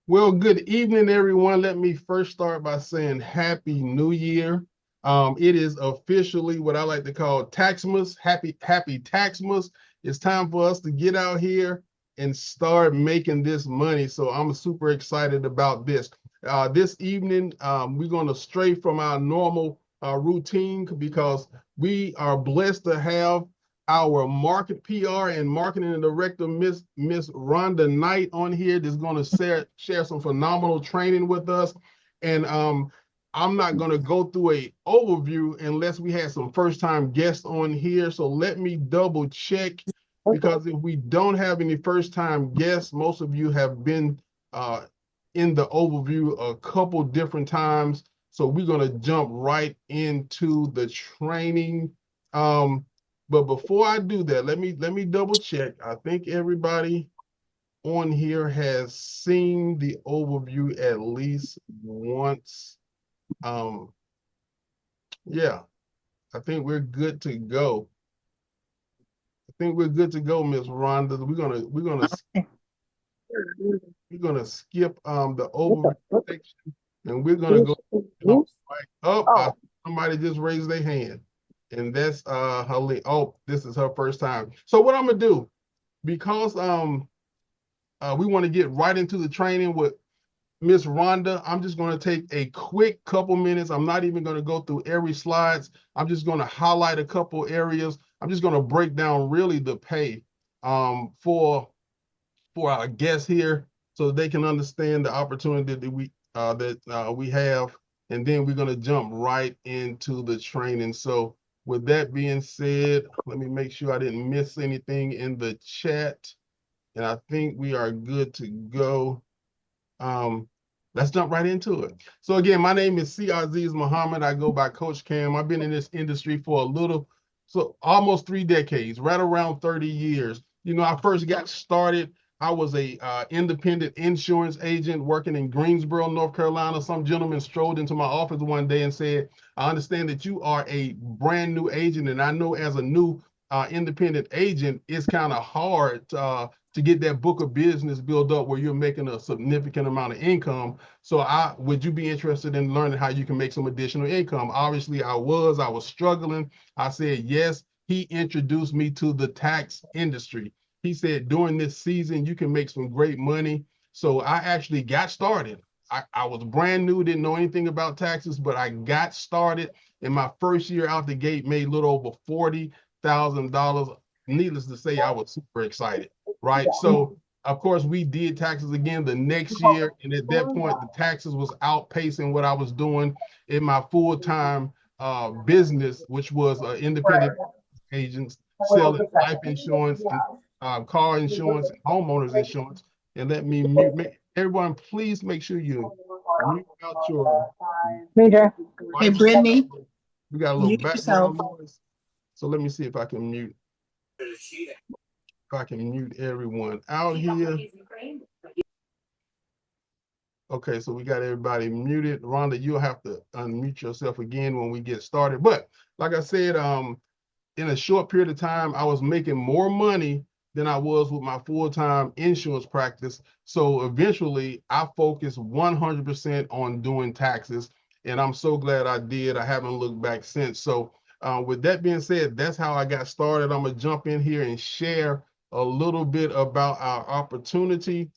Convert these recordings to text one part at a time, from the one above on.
Well, good evening, everyone. Let me first start by saying Happy New Year. It is officially what I like to call Taxmas. Happy Taxmas. It's time for us to get out here and start making this money. So I'm super excited about this. This evening, we're going to stray from our normal routine because we are blessed to have our market PR and marketing director, Miss Rhonda Knight, on here that's going to share some phenomenal training with us. And I'm not going to go through a overview unless we had some first time guests on here. So let me double check because if we don't have any first time guests, most of you have been uh, in the overview a couple different times. So we're going to jump right into the training. But before I do that, let me double check. I think everybody on here has seen the overview at least once. Um, yeah, I think we're good to go. I think we're good to go, Miss Rhonda. We're gonna skip the overview section and we're gonna go right up. Somebody just raised their hand, and that's Helene. Oh, this is her first time. So what I'm gonna do because we want to get right into the training with Miss Rhonda. I'm just going to take a quick couple minutes. I'm not even going to go through every slides. I'm just going to highlight a couple areas. I'm just going to break down really the pay for our guests here so they can understand the opportunity that we have. And then we're going to jump right into the training. So with that being said, let me make sure I didn't miss anything in the chat. And I think we are good to go. Um, let's jump right into it. So again, my name is C. Aziz Muhammad. I go by Coach Cam. I've been in this industry for so almost 3 decades, right around 30 years. I first got started. I was a independent insurance agent working in Greensboro, North Carolina. Some gentleman strolled into my office one day and said, "I understand that you are a brand new agent, and I know as a new independent agent, it's kind of hard to get that book of business built up where you're making a significant amount of income. So would you be interested in learning how you can make some additional income?" Obviously, I was struggling. I said yes. He introduced me to the tax industry. He said during this season, you can make some great money. So I actually got started. I was brand new, didn't know anything about taxes, but I got started. In my first year out the gate, made a little over $40,000. Needless to say, I was super excited, right? So of course we did taxes again the next year, and at that point the taxes was outpacing what I was doing in my full-time business, which was independent agents selling life insurance and car insurance and homeowners insurance. And let me everyone, please make sure you mute out your Major. Hey, devices. Brittany, We got a little mute yourself. background noise, so let me see if I can mute everyone out here. Okay, so we got everybody muted. Rhonda, you'll have to unmute yourself again when we get started. But like I said, in a short period of time, I was making more money than I was with my full-time insurance practice. So eventually I focused 100% on doing taxes. And I'm so glad I did. I haven't looked back since. So with that being said, that's how I got started. I'm gonna jump in here and share a little bit about our opportunity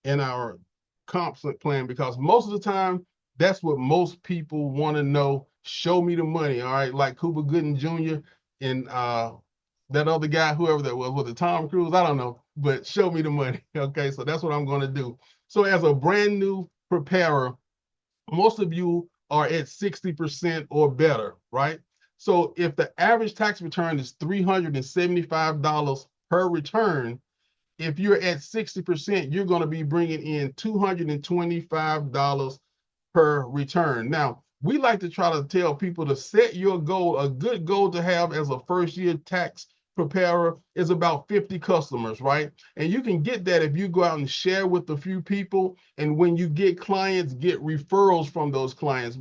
and our comp plan, because most of the time that's what most people want to know. Show me the money. All right, like Cuba Gooding Jr. and that other guy, whoever that was it Tom Cruise? I don't know, but show me the money. Okay, so that's what I'm going to do. So as a brand new preparer, most of you are at 60% or better, right? So if the average tax return is $375 per return, if you're at 60%, you're going to be bringing in $225 per return. Now, we like to try to tell people to set your goal. A good goal to have as a first year tax preparer is about 50 customers, right? And you can get that if you go out and share with a few people. And when you get clients, get referrals from those clients.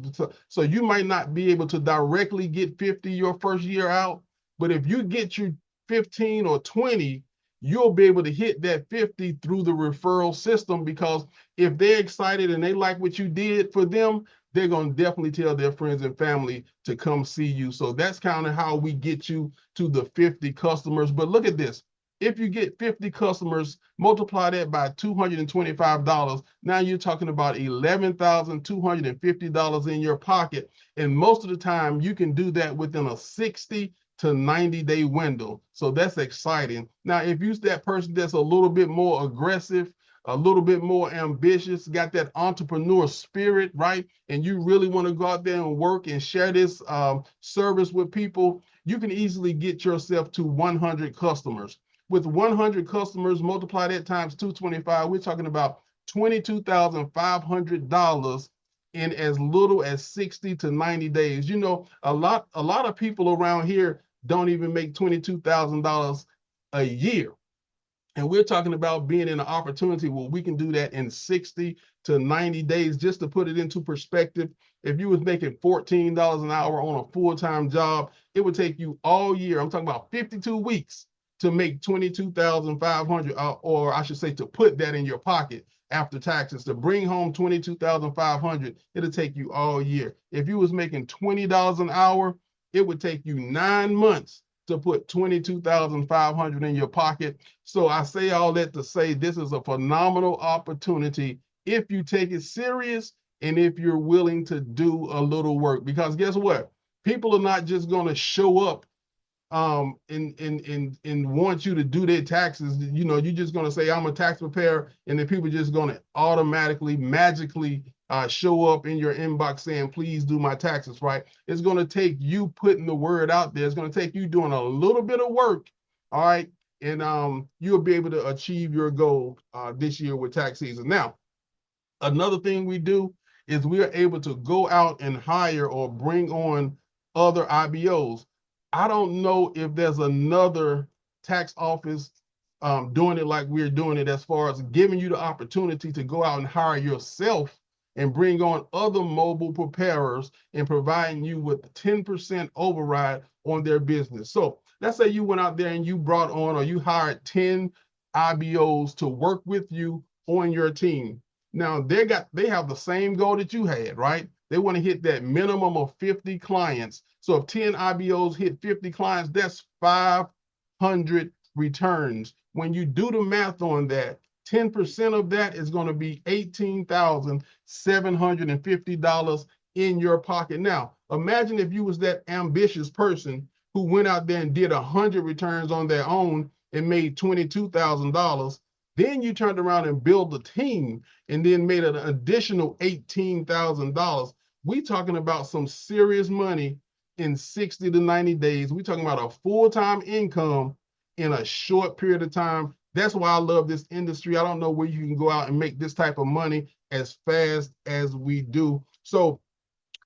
So you might not be able to directly get 50 your first year out, but if you get you 15 or 20, you'll be able to hit that 50 through the referral system, because if they're excited and they like what you did for them, they're going to definitely tell their friends and family to come see you. So that's kind of how we get you to the 50 customers. But look at this. If you get 50 customers, multiply that by $225. Now you're talking about $11,250 in your pocket. And most of the time, you can do that within a 60 to 90-day window. So that's exciting. Now, if you're that person that's a little bit more aggressive, a little bit more ambitious, got that entrepreneur spirit, right? And you really want to go out there and work and share this service with people, you can easily get yourself to 100 customers. With 100 customers, multiply that times 225, we're talking about $22,500 in as little as 60 to 90 days. You know, a lot of people around here don't even make $22,000 a year. And we're talking about being in an opportunity where we can do that in 60 to 90 days. Just to put it into perspective, if you was making $14 an hour on a full-time job, it would take you all year, I'm talking about 52 weeks, to make 22,500, or I should say to put that in your pocket after taxes. To bring home 22,500, it'll take you all year. If you was making $20 an hour, it would take you 9 months to put 22,500 in your pocket. So I say all that to say this is a phenomenal opportunity if you take it serious and if you're willing to do a little work. Because guess what? People are not just going to show up and want you to do their taxes. You know, you're just going to say, I'm a tax preparer, and then people are just going to automatically, magically show up in your inbox saying, please do my taxes, right? It's going to take you putting the word out there. It's going to take you doing a little bit of work, all right? And you'll be able to achieve your goal this year with tax season. Now, another thing we do is we are able to go out and hire or bring on other IBOs. I don't know if there's another tax office doing it like we're doing it, as far as giving you the opportunity to go out and hire yourself and bring on other mobile preparers and providing you with 10% override on their business. So let's say you went out there and you brought on, or you hired 10 IBOs to work with you on your team. Now they have the same goal that you had, right? They want to hit that minimum of 50 clients. So if 10 IBOs hit 50 clients, that's 500 returns. When you do the math on that, 10% of that is going to be $18,750 in your pocket. Now, imagine if you was that ambitious person who went out there and did 100 returns on their own and made $22,000. Then you turned around and built a team and then made an additional $18,000. We talking about some serious money in 60 to 90 days. We talking about a full-time income in a short period of time. That's why I love this industry. I don't know where you can go out and make this type of money as fast as we do. So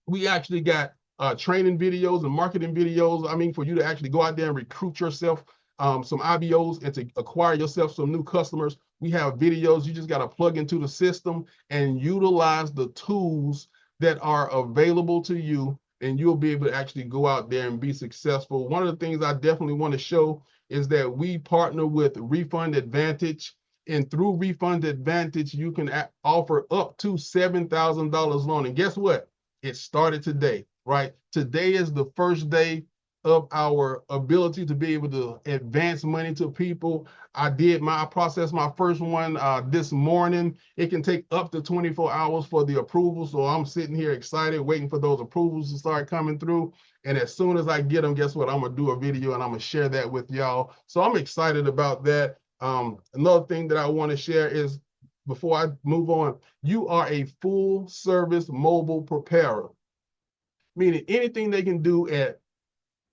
we actually got training videos and marketing videos. I mean, for you to actually go out there and recruit yourself some IBOs and to acquire yourself some new customers. We have videos. You just got to plug into the system and utilize the tools that are available to you, and you'll be able to actually go out there and be successful. One of the things I definitely want to show is that we partner with Refund Advantage. And through Refund Advantage, you can offer up to $7,000 loan. And guess what? It started today, right? Today is the first day of our ability to be able to advance money to people. I processed my first one this morning. It can take up to 24 hours for the approval. So I'm sitting here excited, waiting for those approvals to start coming through. And as soon as I get them, guess what? I'm gonna do a video and I'm gonna share that with y'all. So I'm excited about that. Another thing that I want to share is, before I move on, you are a full service mobile preparer, meaning anything they can do at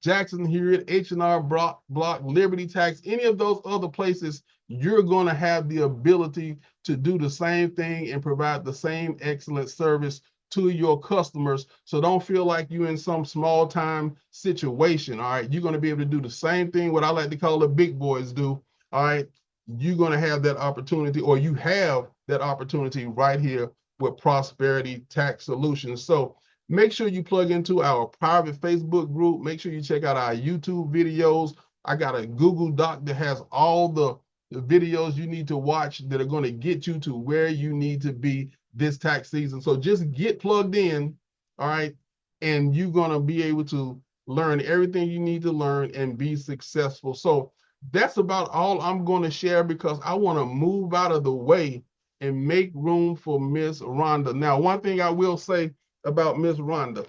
Jackson Hewitt, H&R Block, Liberty Tax, any of those other places, you're going to have the ability to do the same thing and provide the same excellent service to your customers. So don't feel like you're in some small time situation. All right. You're going to be able to do the same thing, what I like to call the big boys do. All right. You're going to have that opportunity, or you have that opportunity right here with Prosperity Tax Solutions. So make sure you plug into our private Facebook group. Make sure you check out our YouTube videos. I got a Google Doc that has all the the videos you need to watch that are going to get you to where you need to be this tax season. So just get plugged in, all right, and you're going to be able to learn everything you need to learn and be successful. So that's about all I'm going to share because I want to move out of the way and make room for Miss Rhonda. Now, one thing I will say about Miss Rhonda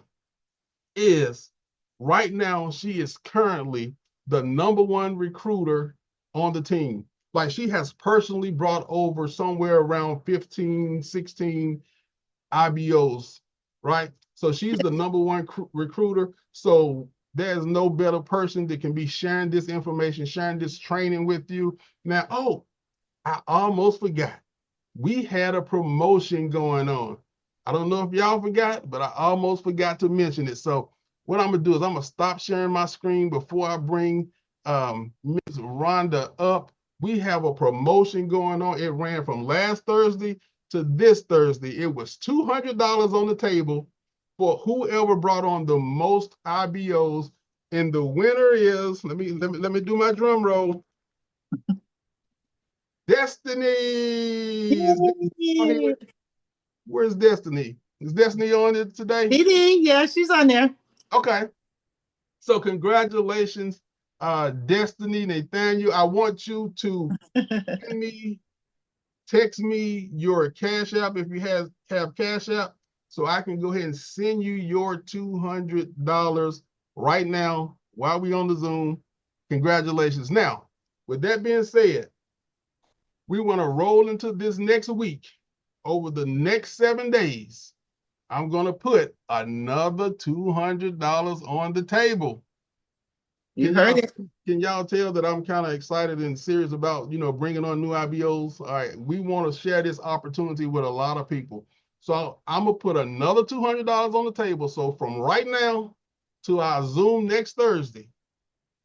is right now she is currently the #1 recruiter on the team. Like she has personally brought over somewhere around 15, 16 IBOs, right? So she's the #1 recruiter. So there's no better person that can be sharing this information, sharing this training with you. Now, oh, I almost forgot. We had a promotion going on. I don't know if y'all forgot, but I almost forgot to mention it. So what I'm gonna do is I'm gonna stop sharing my screen before I bring Ms. Rhonda up. We have a promotion going on. It ran from last Thursday to this Thursday. It was $200 on the table for whoever brought on the most IBOs. And the winner is, let me do my drum roll. Destiny. Where's Destiny? Is Destiny on it today? Yeah, she's on there. Okay. So congratulations, Destiny, Nathaniel. I want you to text me your Cash App if you have Cash App, so I can go ahead and send you your $200 right now while we on the Zoom. Congratulations. Now, with that being said, we want to roll into this next week. Over the next 7 days, I'm going to put another $200 on the table. You heard it. Can y'all tell that I'm kind of excited and serious about, bringing on new IBOs? All right, we want to share this opportunity with a lot of people. So I'm going to put another $200 on the table. So from right now to our Zoom next Thursday,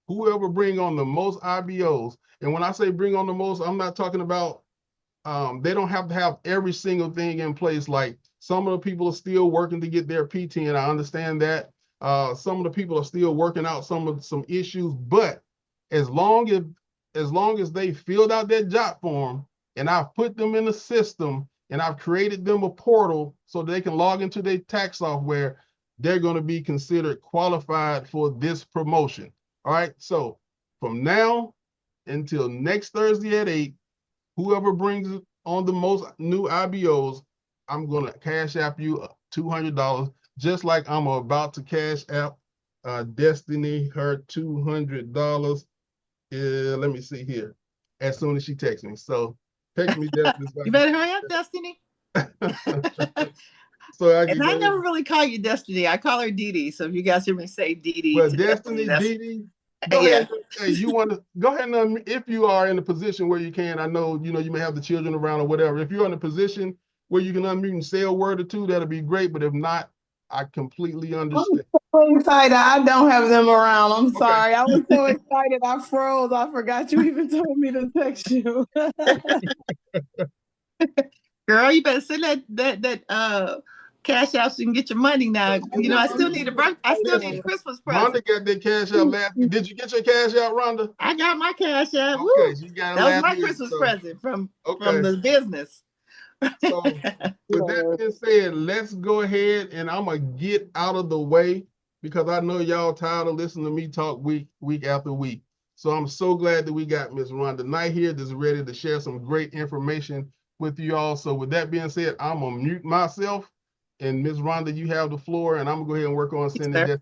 whoever bring on the most IBOs, and when I say bring on the most, I'm not talking about they don't have to have every single thing in place. Like some of the people are still working to get their PT, and I understand that. Some of the people are still working out some issues, but as long as they filled out their job form and I've put them in the system and I've created them a portal so they can log into their tax software, they're going to be considered qualified for this promotion. All right. So from now until next Thursday at 8, whoever brings on the most new IBOs, I'm going to Cash App you $200, just like I'm about to Cash App Destiny her $200. Let me see here. As soon as she texts me. So text me, Destiny. You better hurry up, Destiny. So I never really call you Destiny. I call her Dee Dee. So if you guys hear me say Dee Dee well, to Destiny, Dee Dee, go ahead. Hey, you want to go ahead and if you are in a position where you can, I know you may have the children around or whatever. If you're in a position where you can unmute and say a word or two, that'll be great. But if not, I completely understand. I'm so excited. I don't have them around. I'm sorry. I was so excited. I froze. I forgot you even told me to text you. Girl, you better send that cash out so you can get your money now. I still need a Christmas present. Rhonda got that cash out last week. Did you get your cash out, Rhonda? I got my cash out. Okay, you got it. That was my Christmas present from the business. So with that being said, let's go ahead and I'm gonna get out of the way because I know y'all tired of listening to me talk week after week. So I'm so glad that we got Ms. Rhonda Knight here that's ready to share some great information with you all. So with that being said, I'm gonna mute myself, and Ms. Rhonda, you have the floor, and I'm gonna go ahead and work on sending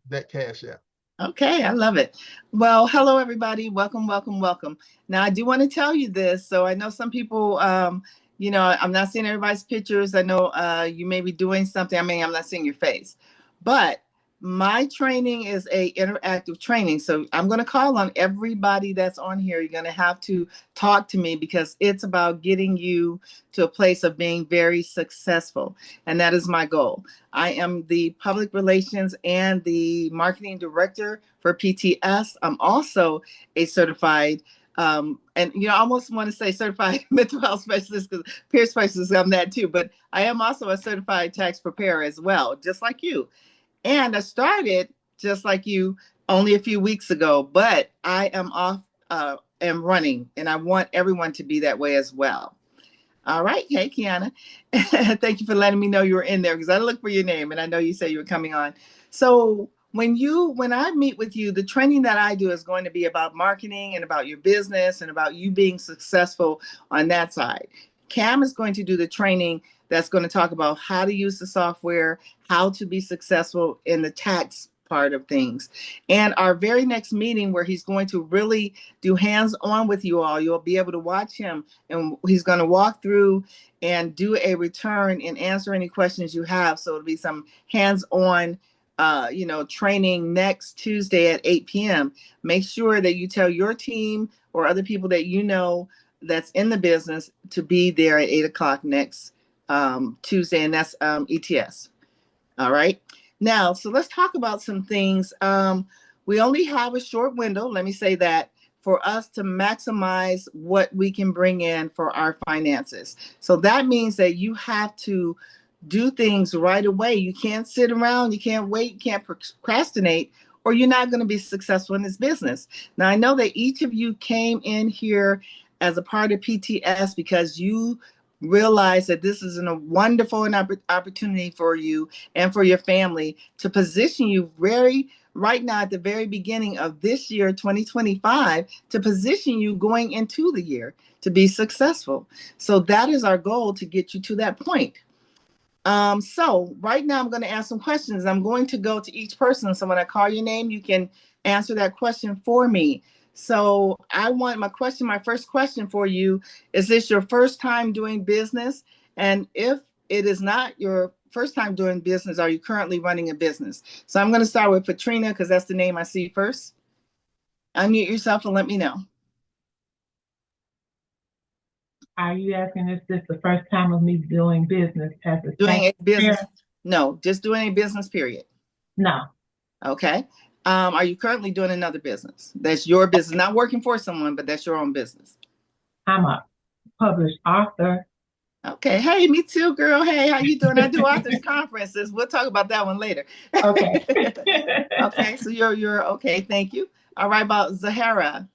that cash out. Okay, I love it. Well, hello everybody. Welcome, welcome, welcome. Now I do want to tell you this. So I know some people I'm not seeing everybody's pictures. I know you may be doing something. I mean, I'm not seeing your face. But my training is a interactive training. So I'm going to call on everybody that's on here. You're going to have to talk to me because it's about getting you to a place of being very successful. And that is my goal. I am the public relations and the marketing director for PTS. I'm also a certified and I almost want to say certified mental health specialist because peer specialist, I'm that too. But I am also a certified tax preparer as well, just like you. And I started just like you only a few weeks ago, but I am off and running, and I want everyone to be that way as well. All right. Hey, Kiana. Thank you for letting me know you were in there because I looked for your name and I know you said you were coming on. So when I meet with you, the training that I do is going to be about marketing and about your business and about you being successful on that side. Cam is going to do the training that's going to talk about how to use the software, how to be successful in the tax part of things. And our very next meeting where he's going to really do hands-on with you all, you'll be able to watch him and he's going to walk through and do a return and answer any questions you have. So it'll be some hands-on training next Tuesday at 8 p.m. Make sure that you tell your team or other people that you know that's in the business to be there at 8 o'clock next Tuesday, and that's ETS. All right. Now, so let's talk about some things. We only have a short window, let me say that, for us to maximize what we can bring in for our finances. So that means that you have to do things right away. You can't sit around, you can't wait, you can't procrastinate, or you're not going to be successful in this business. Now, I know that each of you came in here as a part of PTS because you realize that this is a wonderful opportunity for you and for your family to position you right now at the very beginning of this year, 2025, to position you going into the year to be successful. So that is our goal, to get you to that point. So right now I'm going to ask some questions. I'm going to go to each person. So when I call your name, you can answer that question for me. So my first question for you, is this your first time doing business? And if it is not your first time doing business, are you currently running a business? So I'm going to start with Patrina because that's the name I see first. Unmute yourself and let me know. Are you asking if this is the first time of me doing business as a Doing a business? taxpayer? No, just doing a business, period. No. Okay. Are you currently doing another business? That's your business, not working for someone, but that's your own business. I'm a published author. Okay. Hey, me too, girl. Hey, how you doing? I do authors conferences. We'll talk about that one later. Okay. Okay. So you're okay. Thank you. All right. About Zahara,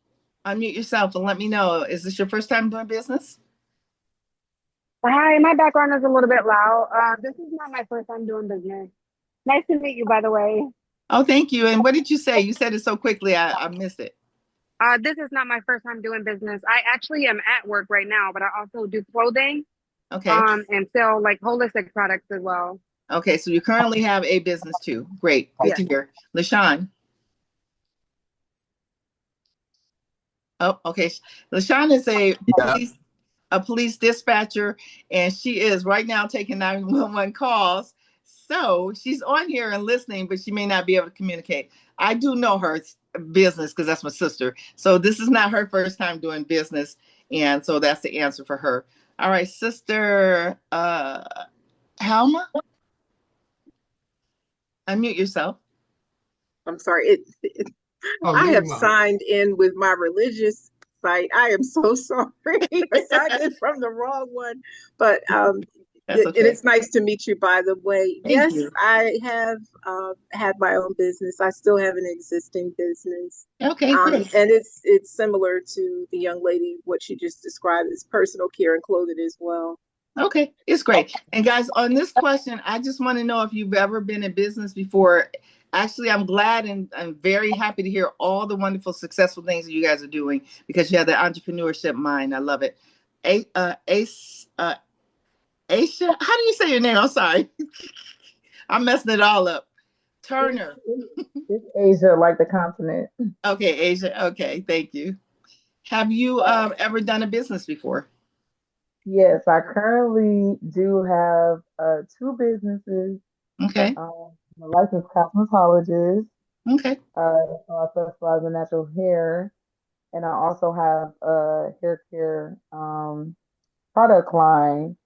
unmute yourself and let me know. Is this your first time doing business? Hi, my background is a little bit loud. This is not my first time doing business. Nice to meet you, by the way. Oh, thank you. And what did you say? You said it so quickly, I missed it. This is not my first time doing business. I actually am at work right now, but I also do clothing. Okay. And sell like holistic products as well. Okay, so you currently have a business too. Great. Good to hear. LaShawn. Oh, okay. LaShawn is a police dispatcher, and she is right now taking 911 calls. So she's on here and listening, but she may not be able to communicate. I do know her business because that's my sister. So this is not her first time doing business. And so that's the answer for her. All right, Sister Helma, unmute yourself. I'm sorry. I have signed in with my religious site. I am so sorry. I signed in from the wrong one. But okay. It's nice to meet you, by the way. Thank you. I have had my own business. I still have an existing business. Okay, great. And it's similar to the young lady, what she just described as personal care and clothing as well. Okay, it's great. And guys, on this question, I just want to know if you've ever been in business before. Actually, I'm glad and I'm very happy to hear all the wonderful, successful things that you guys are doing because you have the entrepreneurship mind. I love it. Aisha, how do you say your name? I'm sorry. I'm messing it all up. Turner. It's Asia, like the continent. Okay, Asia. Okay, thank you. Have you ever done a business before? Yes, I currently do have two businesses. Okay. I'm a licensed cosmetologist. Okay. So I specialize in natural hair, and I also have a hair care product line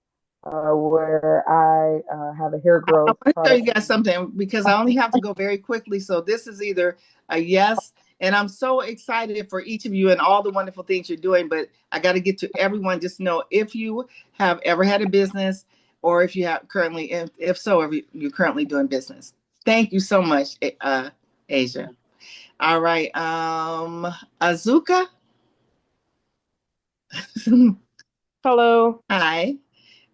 where I have a hair growth I want to product. show you guys something because I only have to go very quickly. So this is either a yes, and I'm so excited for each of you and all the wonderful things you're doing. But I got to get to everyone. Just know if you have ever had a business, or if you have currently, if so, if you're currently doing business. Thank you so much, Asia. All right, Azuka. Hello. Hi.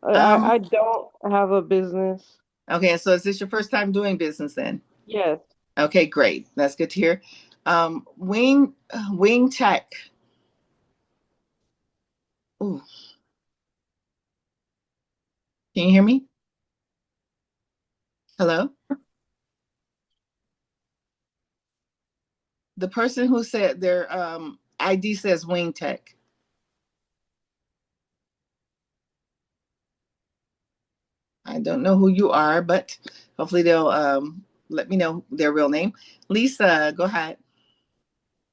I don't have a business. Okay, so is this your first time doing business then? Yes. Okay, great. That's good to hear. Wing Tech. Ooh, can you hear me? Hello? The person who said their ID says Wing Tech. I don't know who you are, but hopefully they'll let me know their real name. Lisa, go ahead.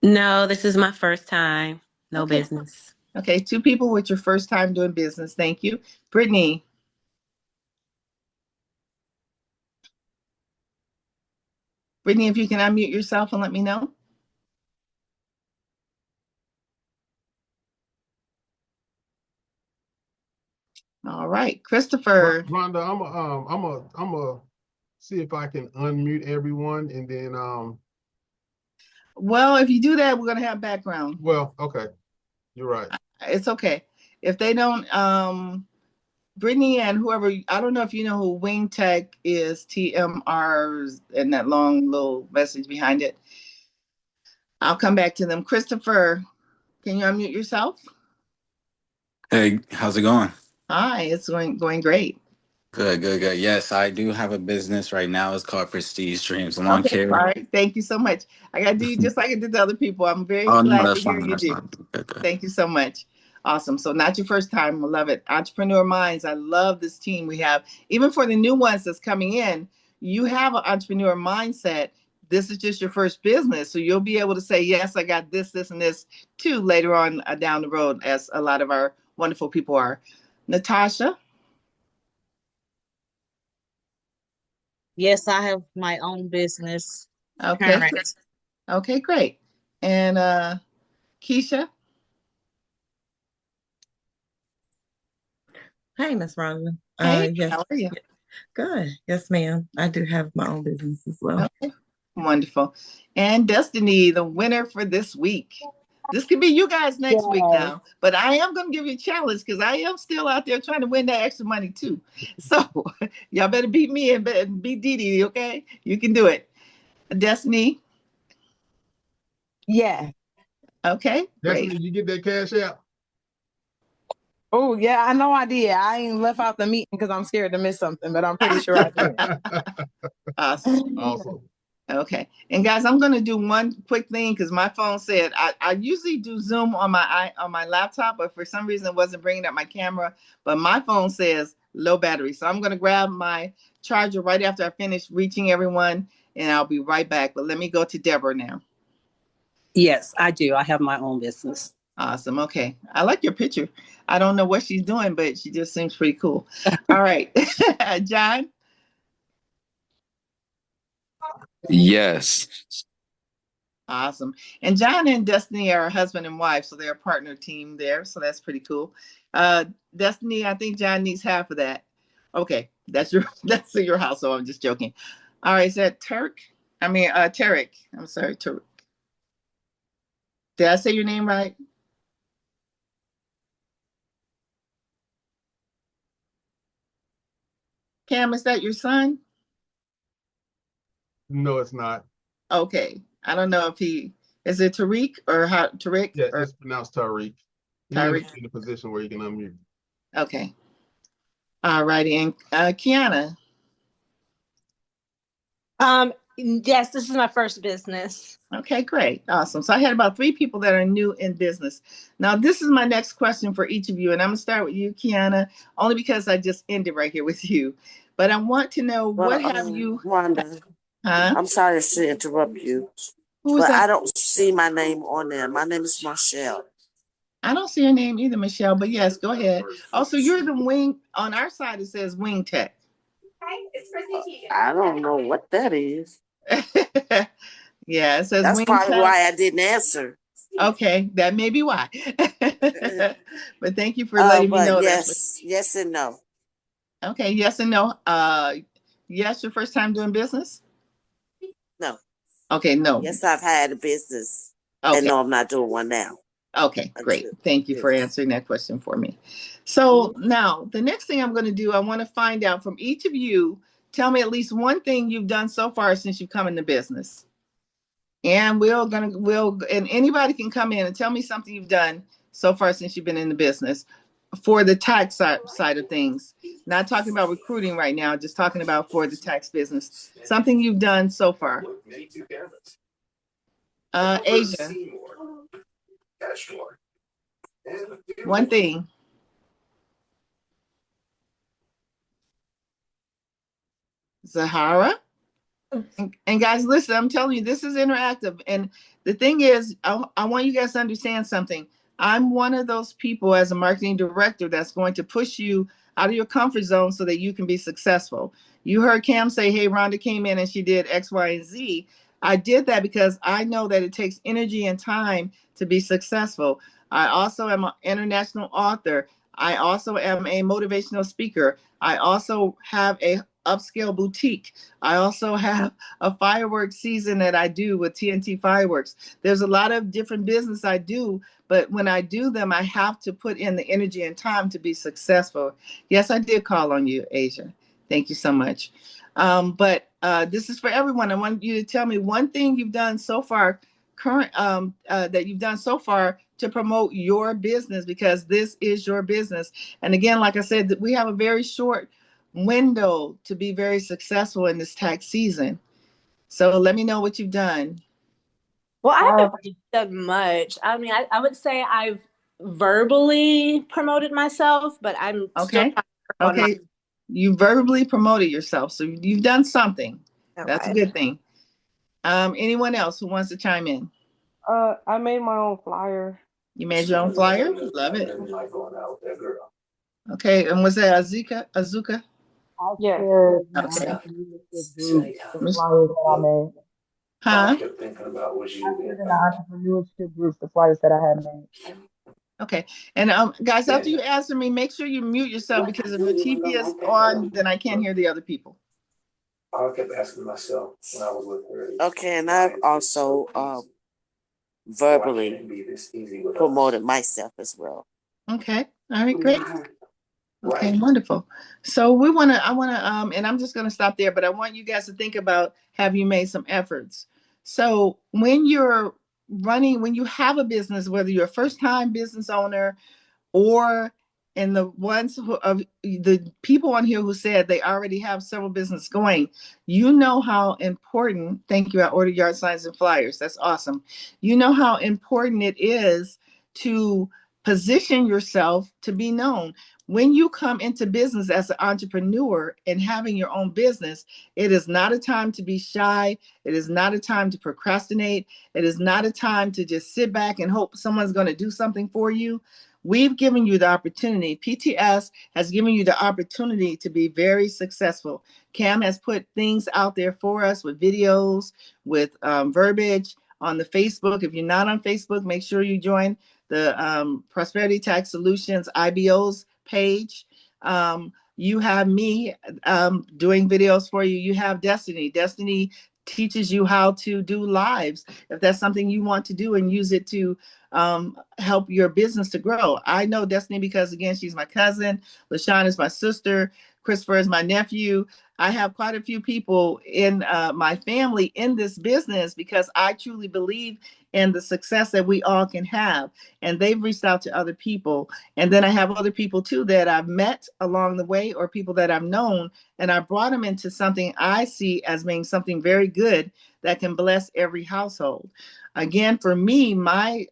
No, this is my first time. No Okay. business. Okay, two people with your first time doing business. Thank you. Brittany. Brittany, if you can unmute yourself and let me know. All right, Christopher. Rhonda, I'm a see if I can unmute everyone, and then Well, if you do that, we're gonna have background. Well, okay, you're right. It's okay. If they don't, Brittany and whoever, I don't know if you know who Wing Tech is, TMR, and that long little message behind it. I'll come back to them. Christopher, can you unmute yourself? Hey, how's it going? Hi, it's going great. Good, good, good. Yes, I do have a business right now. It's called Prestige Dreams Lawn Okay, Care. all right. Thank you so much. I got to do you just like I did to other people. I'm very Oh no, glad to that's hear fine. you That's do. fine. Good, good. Thank you so much. Awesome. So not your first time. I love it. Entrepreneur Minds. I love this team we have. Even for the new ones that's coming in, you have an entrepreneur mindset. This is just your first business. So you'll be able to say, yes, I got this, and this too later on down the road, as a lot of our wonderful people are. Natasha. Yes, I have my own business. Okay. Current. Okay, great. And Keisha. Hey, Miss Rhonda. Hey, Yes, how are you? good. Yes, ma'am. I do have my own business as well. Okay, wonderful. And Destiny, the winner for this week. This could be you guys next week Yes. now, but I am going to give you a challenge because I am still out there trying to win that extra money too. So y'all better beat me and beat Dee Dee, okay? You can do it. Destiny. Yeah. Okay, Destiny, great. did you get that cash out? Oh, yeah, I know I did. I ain't left out the meeting because I'm scared to miss something, but I'm pretty sure I did. Awesome. Awesome. Okay. And guys, I'm going to do one quick thing because my phone said I usually do Zoom on my laptop, but for some reason it wasn't bringing up my camera. But my phone says low battery, so I'm going to grab my charger right after I finish reaching everyone, and I'll be right back. But let me go to Deborah now. Yes, I do. I have my own business. Awesome. Okay. I like your picture. I don't know what she's doing, but she just seems pretty cool. All right. John. Yes. Awesome. And John and Destiny are husband and wife, so they're a partner team there. So that's pretty cool. Destiny, I think John needs half of that. Okay, that's your household. I'm just joking. All right, is that Turk? I mean Tarek. I'm sorry, Turk. Did I say your name right? Cam, is that your son? No, it's not. Okay. I don't know if he is it Tariq or how Tariq Yeah, or it's pronounced Tariq. He ain't Tariq. in a position where he can unmute. Okay. All righty. And Kiana. Yes, this is my first business. Okay, great. Awesome. So I had about 3 people that are new in business. Now, this is my next question for each of you. And I'm going to start with you, Kiana, only because I just ended right here with you. But I want to know what have you. Rhonda, Huh? I'm sorry to interrupt you, Who is but that? I don't see my name on there. My name is Marshall. I don't see your name either, Michelle, but yes, go ahead. Also, you're the wing. On our side, it says Wing Tech. I don't know what that is. Yeah, it says That's Wing probably Tech. why I didn't answer. Okay, that may be why. But thank you for letting me But know yes, yes and no. Okay, yes and no. Yes, your first time doing business? No. Okay, no. Yes, I've had a business, and Okay. no, I'm not doing one now. Okay, great. Thank you for answering that question for me. So now the next thing I'm going to do, I want to find out from each of you, tell me at least one thing you've done so far since you've come into business. And and anybody can come in and tell me something you've done so far since you've been in the business for the tax side of things. Not talking about recruiting right now, just talking about for the tax business. Something you've done so far. Asia. One thing. Zahara. And guys, listen, I'm telling you, this is interactive. And the thing is, I want you guys to understand something. I'm one of those people as a marketing director that's going to push you out of your comfort zone so that you can be successful. You heard Cam say, hey, Rhonda came in and she did X, Y, and Z. I did that because I know that it takes energy and time to be successful. I also am an international author. I also am a motivational speaker. I also have a upscale boutique. I also have a fireworks season that I do with TNT Fireworks. There's a lot of different business I do, but when I do them, I have to put in the energy and time to be successful. Yes, I did call on you, Asia. Thank you so much. But this is for everyone. I want you to tell me one thing you've done so far, that you've done so far to promote your business, because this is your business. And again, like I said, we have a very short window to be very successful in this tax season. So let me know what you've done. Well, I haven't really done much. I mean, I would say I've verbally promoted myself, but I'm still trying to work on my. You verbally promoted yourself, so you've done something. Okay. That's a good thing. Anyone else who wants to chime in? I made my own flyer. You made your own flyer? Love it. Okay, and was that Azuka? I Yes. shared in the Okay. entrepreneurship group the flyers that I made. Huh? I shared in the entrepreneurship group the flyers that I had made. Okay. And guys, after you answer me, make sure you mute yourself, because if your TV is on, then I can't hear the other people. I kept asking myself when I was with her. Okay, and I've also verbally promoted myself as well. Okay. All right, great. Okay, wonderful. So I want to, and I'm just going to stop there, but I want you guys to think about, have you made some efforts? So when when you have a business, whether you're a first time business owner, or and the ones who of the people on here who said they already have several businesses going, you know how important, thank you, I ordered yard signs and flyers. That's awesome. You know how important it is to position yourself to be known. When you come into business as an entrepreneur and having your own business, it is not a time to be shy. It is not a time to procrastinate. It is not a time to just sit back and hope someone's going to do something for you. We've given you the opportunity. PTS has given you the opportunity to be very successful. Cam has put things out there for us with videos, with verbiage on the Facebook. If you're not on Facebook, make sure you join the Prosperity Tax Solutions IBO's page. You have me doing videos for you. You have Destiny. Destiny teaches you how to do lives, if that's something you want to do, and use it to help your business to grow. I know Destiny because, again, she's my cousin. LaShawn is my sister. Christopher is my nephew. I have quite a few people in my family in this business because I truly believe in the success that we all can have. And they've reached out to other people. And then I have other people too that I've met along the way, or people that I've known, and I brought them into something I see as being something very good that can bless every household. Again, for me, my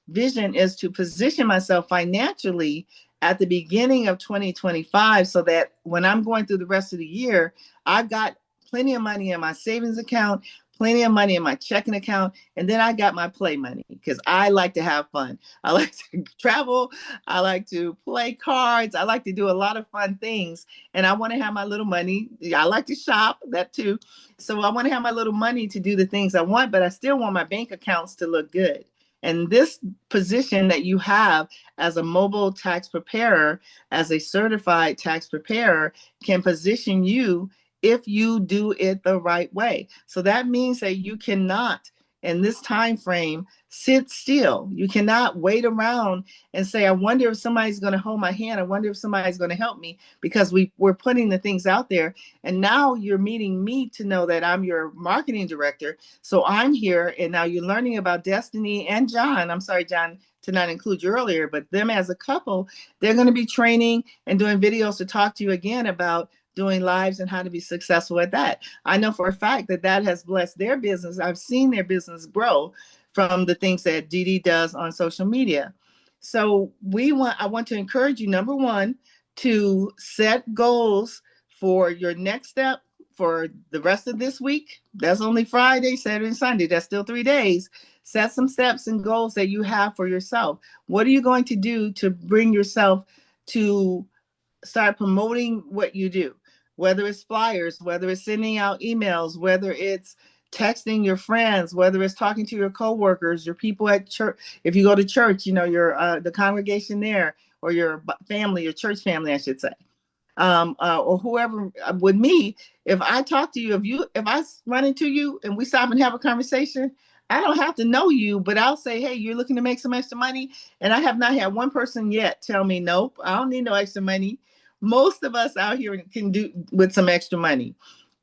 vision is to position myself financially at the beginning of 2025 so that when I'm going through the rest of the year, I've got plenty of money in my savings account, plenty of money in my checking account, and then I got my play money because I like to have fun. I like to travel. I like to play cards. I like to do a lot of fun things, and I want to have my little money. I like to shop, that too. So I want to have my little money to do the things I want, but I still want my bank accounts to look good. And this position that you have as a mobile tax preparer, as a certified tax preparer, can position you if you do it the right way. So that means that you cannot in this time frame, sit still. You cannot wait around and say, I wonder if somebody's going to hold my hand. I wonder if somebody's going to help me, because we're putting the things out there. And now you're meeting me to know that I'm your marketing director. So I'm here, and now you're learning about Destiny and John. I'm sorry, John, to not include you earlier, but them as a couple, they're going to be training and doing videos to talk to you again about doing lives and how to be successful at that. I know for a fact that that has blessed their business. I've seen their business grow from the things that Dee Dee does on social media. So I want to encourage you, number one, to set goals for your next step for the rest of this week. That's only Friday, Saturday, and Sunday. That's still 3 days. Set some steps and goals that you have for yourself. What are you going to do to bring yourself to start promoting what you do? Whether it's flyers, whether it's sending out emails, whether it's texting your friends, whether it's talking to your coworkers, your people at church. If you go to church, your the congregation there, or your family, your church family, I should say, or whoever. With me, if I talk to you, if I run into you and we stop and have a conversation, I don't have to know you, but I'll say, hey, you're looking to make some extra money. And I have not had one person yet tell me, nope, I don't need no extra money. Most of us out here can do with some extra money.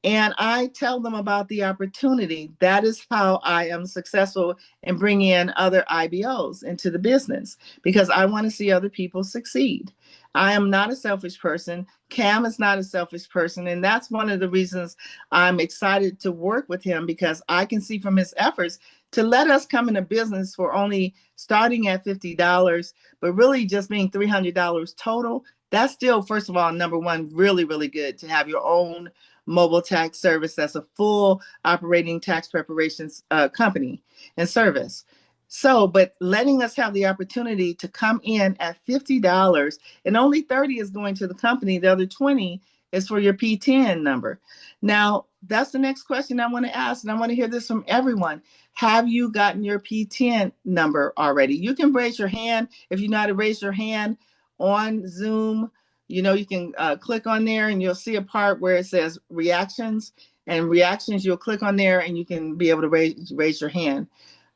And I tell them about the opportunity. That is how I am successful in bringing in other IBOs into the business, because I want to see other people succeed. I am not a selfish person. Cam is not a selfish person. And that's one of the reasons I'm excited to work with him, because I can see from his efforts to let us come into business for only starting at $50, but really just being $300 total. That's still, first of all, number one, really, really good to have your own mobile tax service. That's a full operating tax preparations company and service. So, but letting us have the opportunity to come in at $50, and only 30 is going to the company. The other 20 is for your P10 number. Now, that's the next question I want to ask, and I want to hear this from everyone. Have you gotten your P10 number already? You can raise your hand. If you know how to raise your hand on Zoom, you can click on there and you'll see a part where it says reactions, and reactions, you'll click on there and you can be able to raise your hand.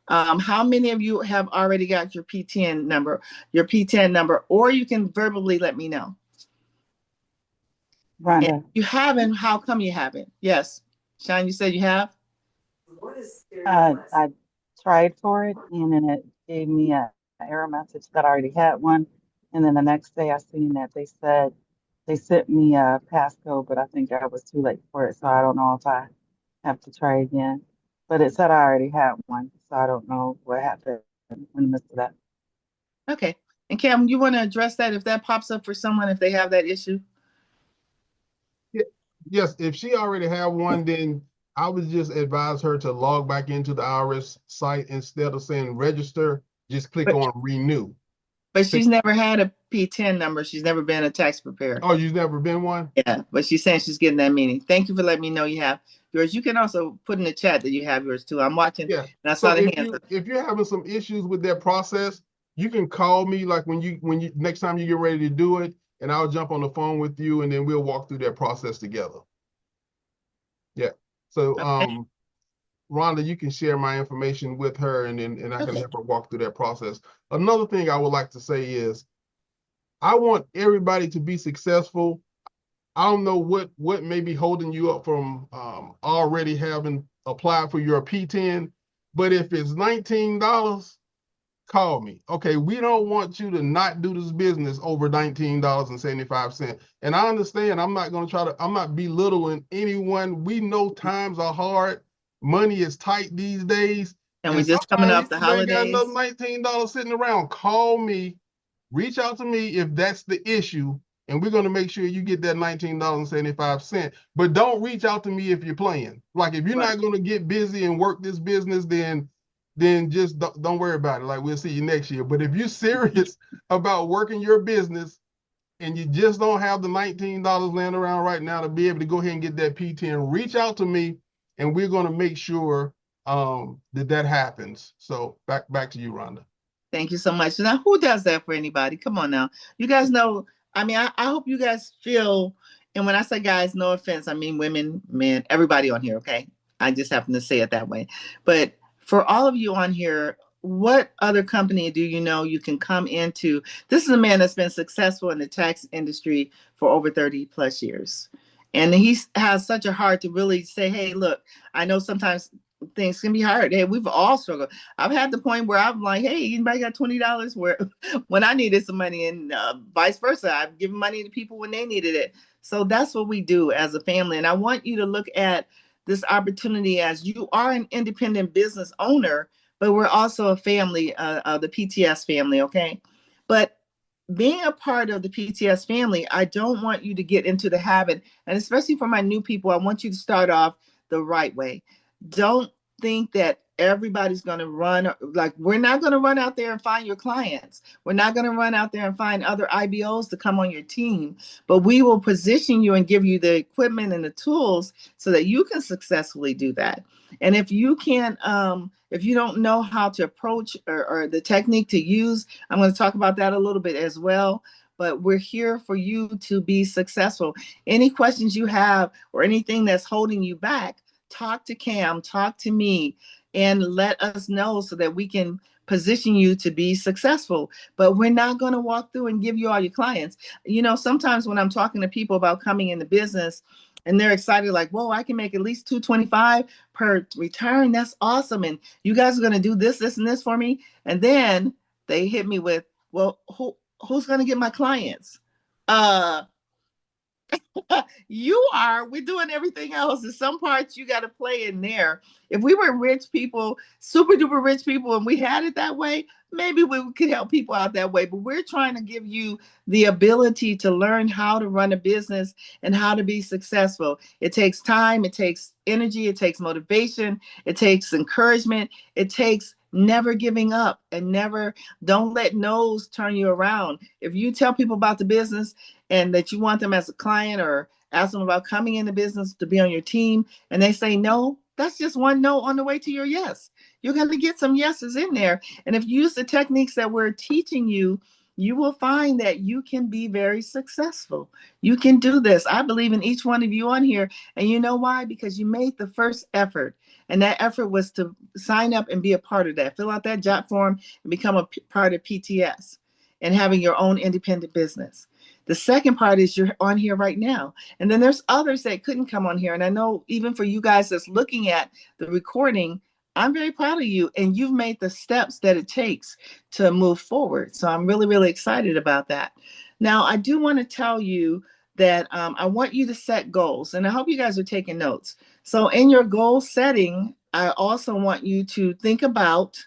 How many of you have already got your P10 number, or you can verbally let me know. Rhonda. If you haven't, how come you haven't? Yes. Sean, you said you have? I tried for it, and then it gave me an error message that I already had one. And then the next day I seen that they said they sent me a passcode, but I think I was too late for it. So I don't know if I have to try again. But it said I already had one. So I don't know what happened in the midst of that. Okay. And Cam, you want to address that if that pops up for someone, if they have that issue? Yes, if she already had one, then I would just advise her to log back into the IRS site. Instead of saying register, just click on renew. But she's never had a P10 number. She's never been a tax preparer. Oh, you've never been one? Yeah, but she's saying she's getting that meaning. Thank you for letting me know you have yours. You can also put in the chat that you have yours too. I'm watching. Yeah. And I saw the hands. If you're having some issues with that process, you can call me like when you next time you get ready to do it, and I'll jump on the phone with you, and then we'll walk through that process together. Yeah. So okay. Rhonda, you can share my information with her, and I can help her walk through that process. Another thing I would like to say is, I want everybody to be successful. I don't know what may be holding you up from already having applied for your P10, but if it's $19, call me. Okay, we don't want you to not do this business over $19.75. And I understand, I'm not belittling anyone. We know times are hard. Money is tight these days. And we just coming off the holidays. Got another $19 sitting around. Call me, reach out to me if that's the issue, and we're going to make sure you get that $19.75. But don't reach out to me if you're playing. Like, if you're not going to get busy and work this business, then just don't worry about it. Like, we'll see you next year. But if you're serious about working your business and you just don't have the $19 laying around right now to be able to go ahead and get that P10, reach out to me, and we're going to make sure that happens. So back to you, Rhonda. Thank you so much. Now, who does that for anybody? Come on now. You guys know, I mean, I hope you guys feel, and when I say guys, no offense, I mean women, men, everybody on here, okay? I just happen to say it that way. But for all of you on here, what other company do you know you can come into? This is a man that's been successful in the tax industry for over 30 plus years. And he has such a heart to really say, hey, look, I know sometimes things can be hard. Hey, we've all struggled. I've had the point where I'm like, hey, anybody got $20 where when I needed some money, and vice versa. I've given money to people when they needed it. So that's what we do as a family. And I want you to look at this opportunity as you are an independent business owner, but we're also a family, the PTS family, okay? But being a part of the PTS family, I don't want you to get into the habit, and especially for my new people, I want you to start off the right way. Don't think that everybody's going to run, like we're not going to run out there and find your clients. We're not going to run out there and find other IBOs to come on your team, but we will position you and give you the equipment and the tools so that you can successfully do that. And if you can't, if you don't know how to approach or the technique to use, I'm going to talk about that a little bit as well. But we're here for you to be successful. Any questions you have or anything that's holding you back, talk to Cam, talk to me, and let us know so that we can position you to be successful. But we're not going to walk through and give you all your clients. You know, sometimes when I'm talking to people about coming into business and they're excited, like, whoa, I can make at least $225 per return. That's awesome. And you guys are going to do this, this, and this for me. And then they hit me with, well, who's going to get my clients? You are. We're doing everything else. In some parts, you got to play in there. If we were rich people, super duper rich people, and we had it that way, maybe we could help people out that way. But we're trying to give you the ability to learn how to run a business and how to be successful. It takes time, it takes energy, it takes motivation, it takes encouragement, it takes never giving up, and never, don't let no's turn you around. If you tell people about the business and that you want them as a client or ask them about coming into business to be on your team, and they say no, that's just one no on the way to your yes. You're going to get some yeses in there. And if you use the techniques that we're teaching you, you will find that you can be very successful. You can do this. I believe in each one of you on here. And you know why? Because you made the first effort. And that effort was to sign up and be a part of that. Fill out that job form and become a part of PTS and having your own independent business. The second part is you're on here right now. And then there's others that couldn't come on here. And I know even for you guys that's looking at the recording, I'm very proud of you. And you've made the steps that it takes to move forward. So I'm really, really excited about that. Now, I do want to tell you that I want you to set goals. And I hope you guys are taking notes. So in your goal setting, I also want you to think about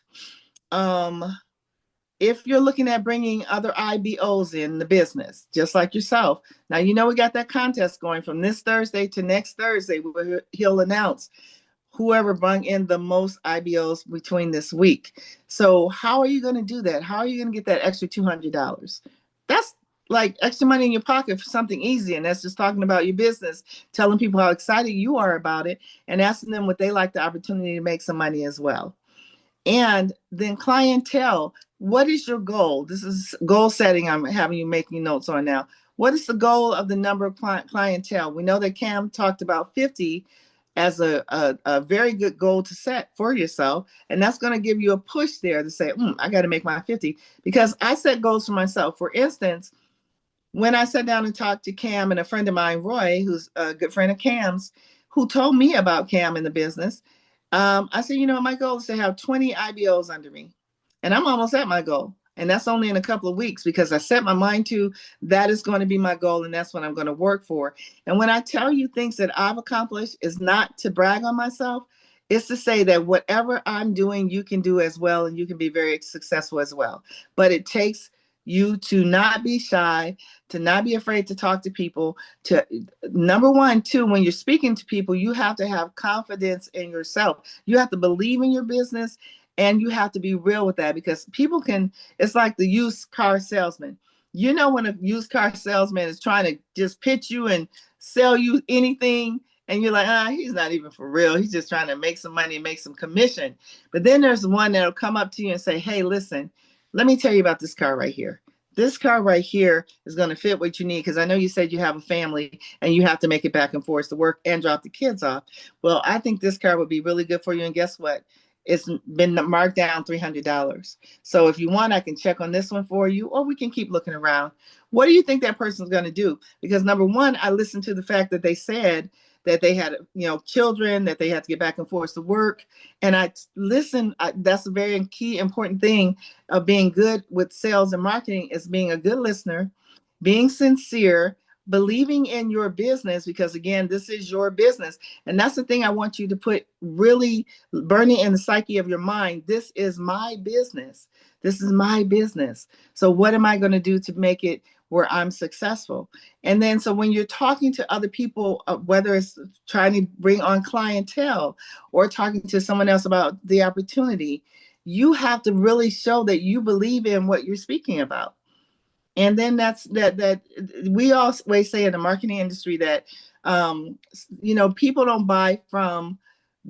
if you're looking at bringing other IBOs in the business, just like yourself. Now, you know, we got that contest going from this Thursday to next Thursday. He'll announce whoever brought in the most IBOs between this week. So how are you going to do that? How are you going to get that extra $200? That's like extra money in your pocket for something easy. And that's just talking about your business, telling people how excited you are about it, and asking them what they like the opportunity to make some money as well. And then clientele, what is your goal? This is goal setting I'm having you making notes on now. What is the goal of the number of clientele? We know that Cam talked about 50 as a very good goal to set for yourself. And that's going to give you a push there to say, I got to make my 50. Because I set goals for myself. For instance, when I sat down and talked to Cam and a friend of mine, Roy, who's a good friend of Cam's, who told me about Cam in the business, I said, you know, my goal is to have 20 IBOs under me. And I'm almost at my goal. And that's only in a couple of weeks because I set my mind to that is going to be my goal. And that's what I'm going to work for. And when I tell you things that I've accomplished, is not to brag on myself. It's to say that whatever I'm doing, you can do as well. And you can be very successful as well. But it takes you to not be shy, to not be afraid to talk to people, to number one, too, when you're speaking to people, you have to have confidence in yourself. You have to believe in your business, and you have to be real with that, because people can, it's like the used car salesman. You know, when a used car salesman is trying to just pitch you and sell you anything, and you're like, he's not even for real. He's just trying to make some money and make some commission. But then there's one that'll come up to you and say, hey, listen, let me tell you about this car right here. This car right here is going to fit what you need, because I know you said you have a family and you have to make it back and forth to work and drop the kids off. Well, I think this car would be really good for you. And guess what? it's been marked down $300. So if you want, I can check on this one for you, or we can keep looking around. What do you think that person's going to do? Because number one, I listened to the fact that they said that they had, children, that they had to get back and forth to work. And I listen, that's a very key, important thing of being good with sales and marketing is being a good listener, being sincere, believing in your business, because again, this is your business. And that's the thing I want you to put really burning in the psyche of your mind. This is my business. This is my business. So what am I going to do to make it where I'm successful? And then, so when you're talking to other people, whether it's trying to bring on clientele or talking to someone else about the opportunity, you have to really show that you believe in what you're speaking about. And then that's that we always say in the marketing industry that people don't buy from,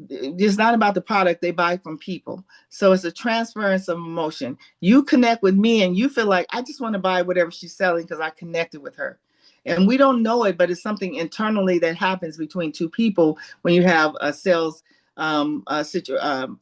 it's not about the product, they buy from people. So it's a transference of emotion. You connect with me and you feel like, I just want to buy whatever she's selling because I connected with her. And we don't know it, but it's something internally that happens between two people when you have a sales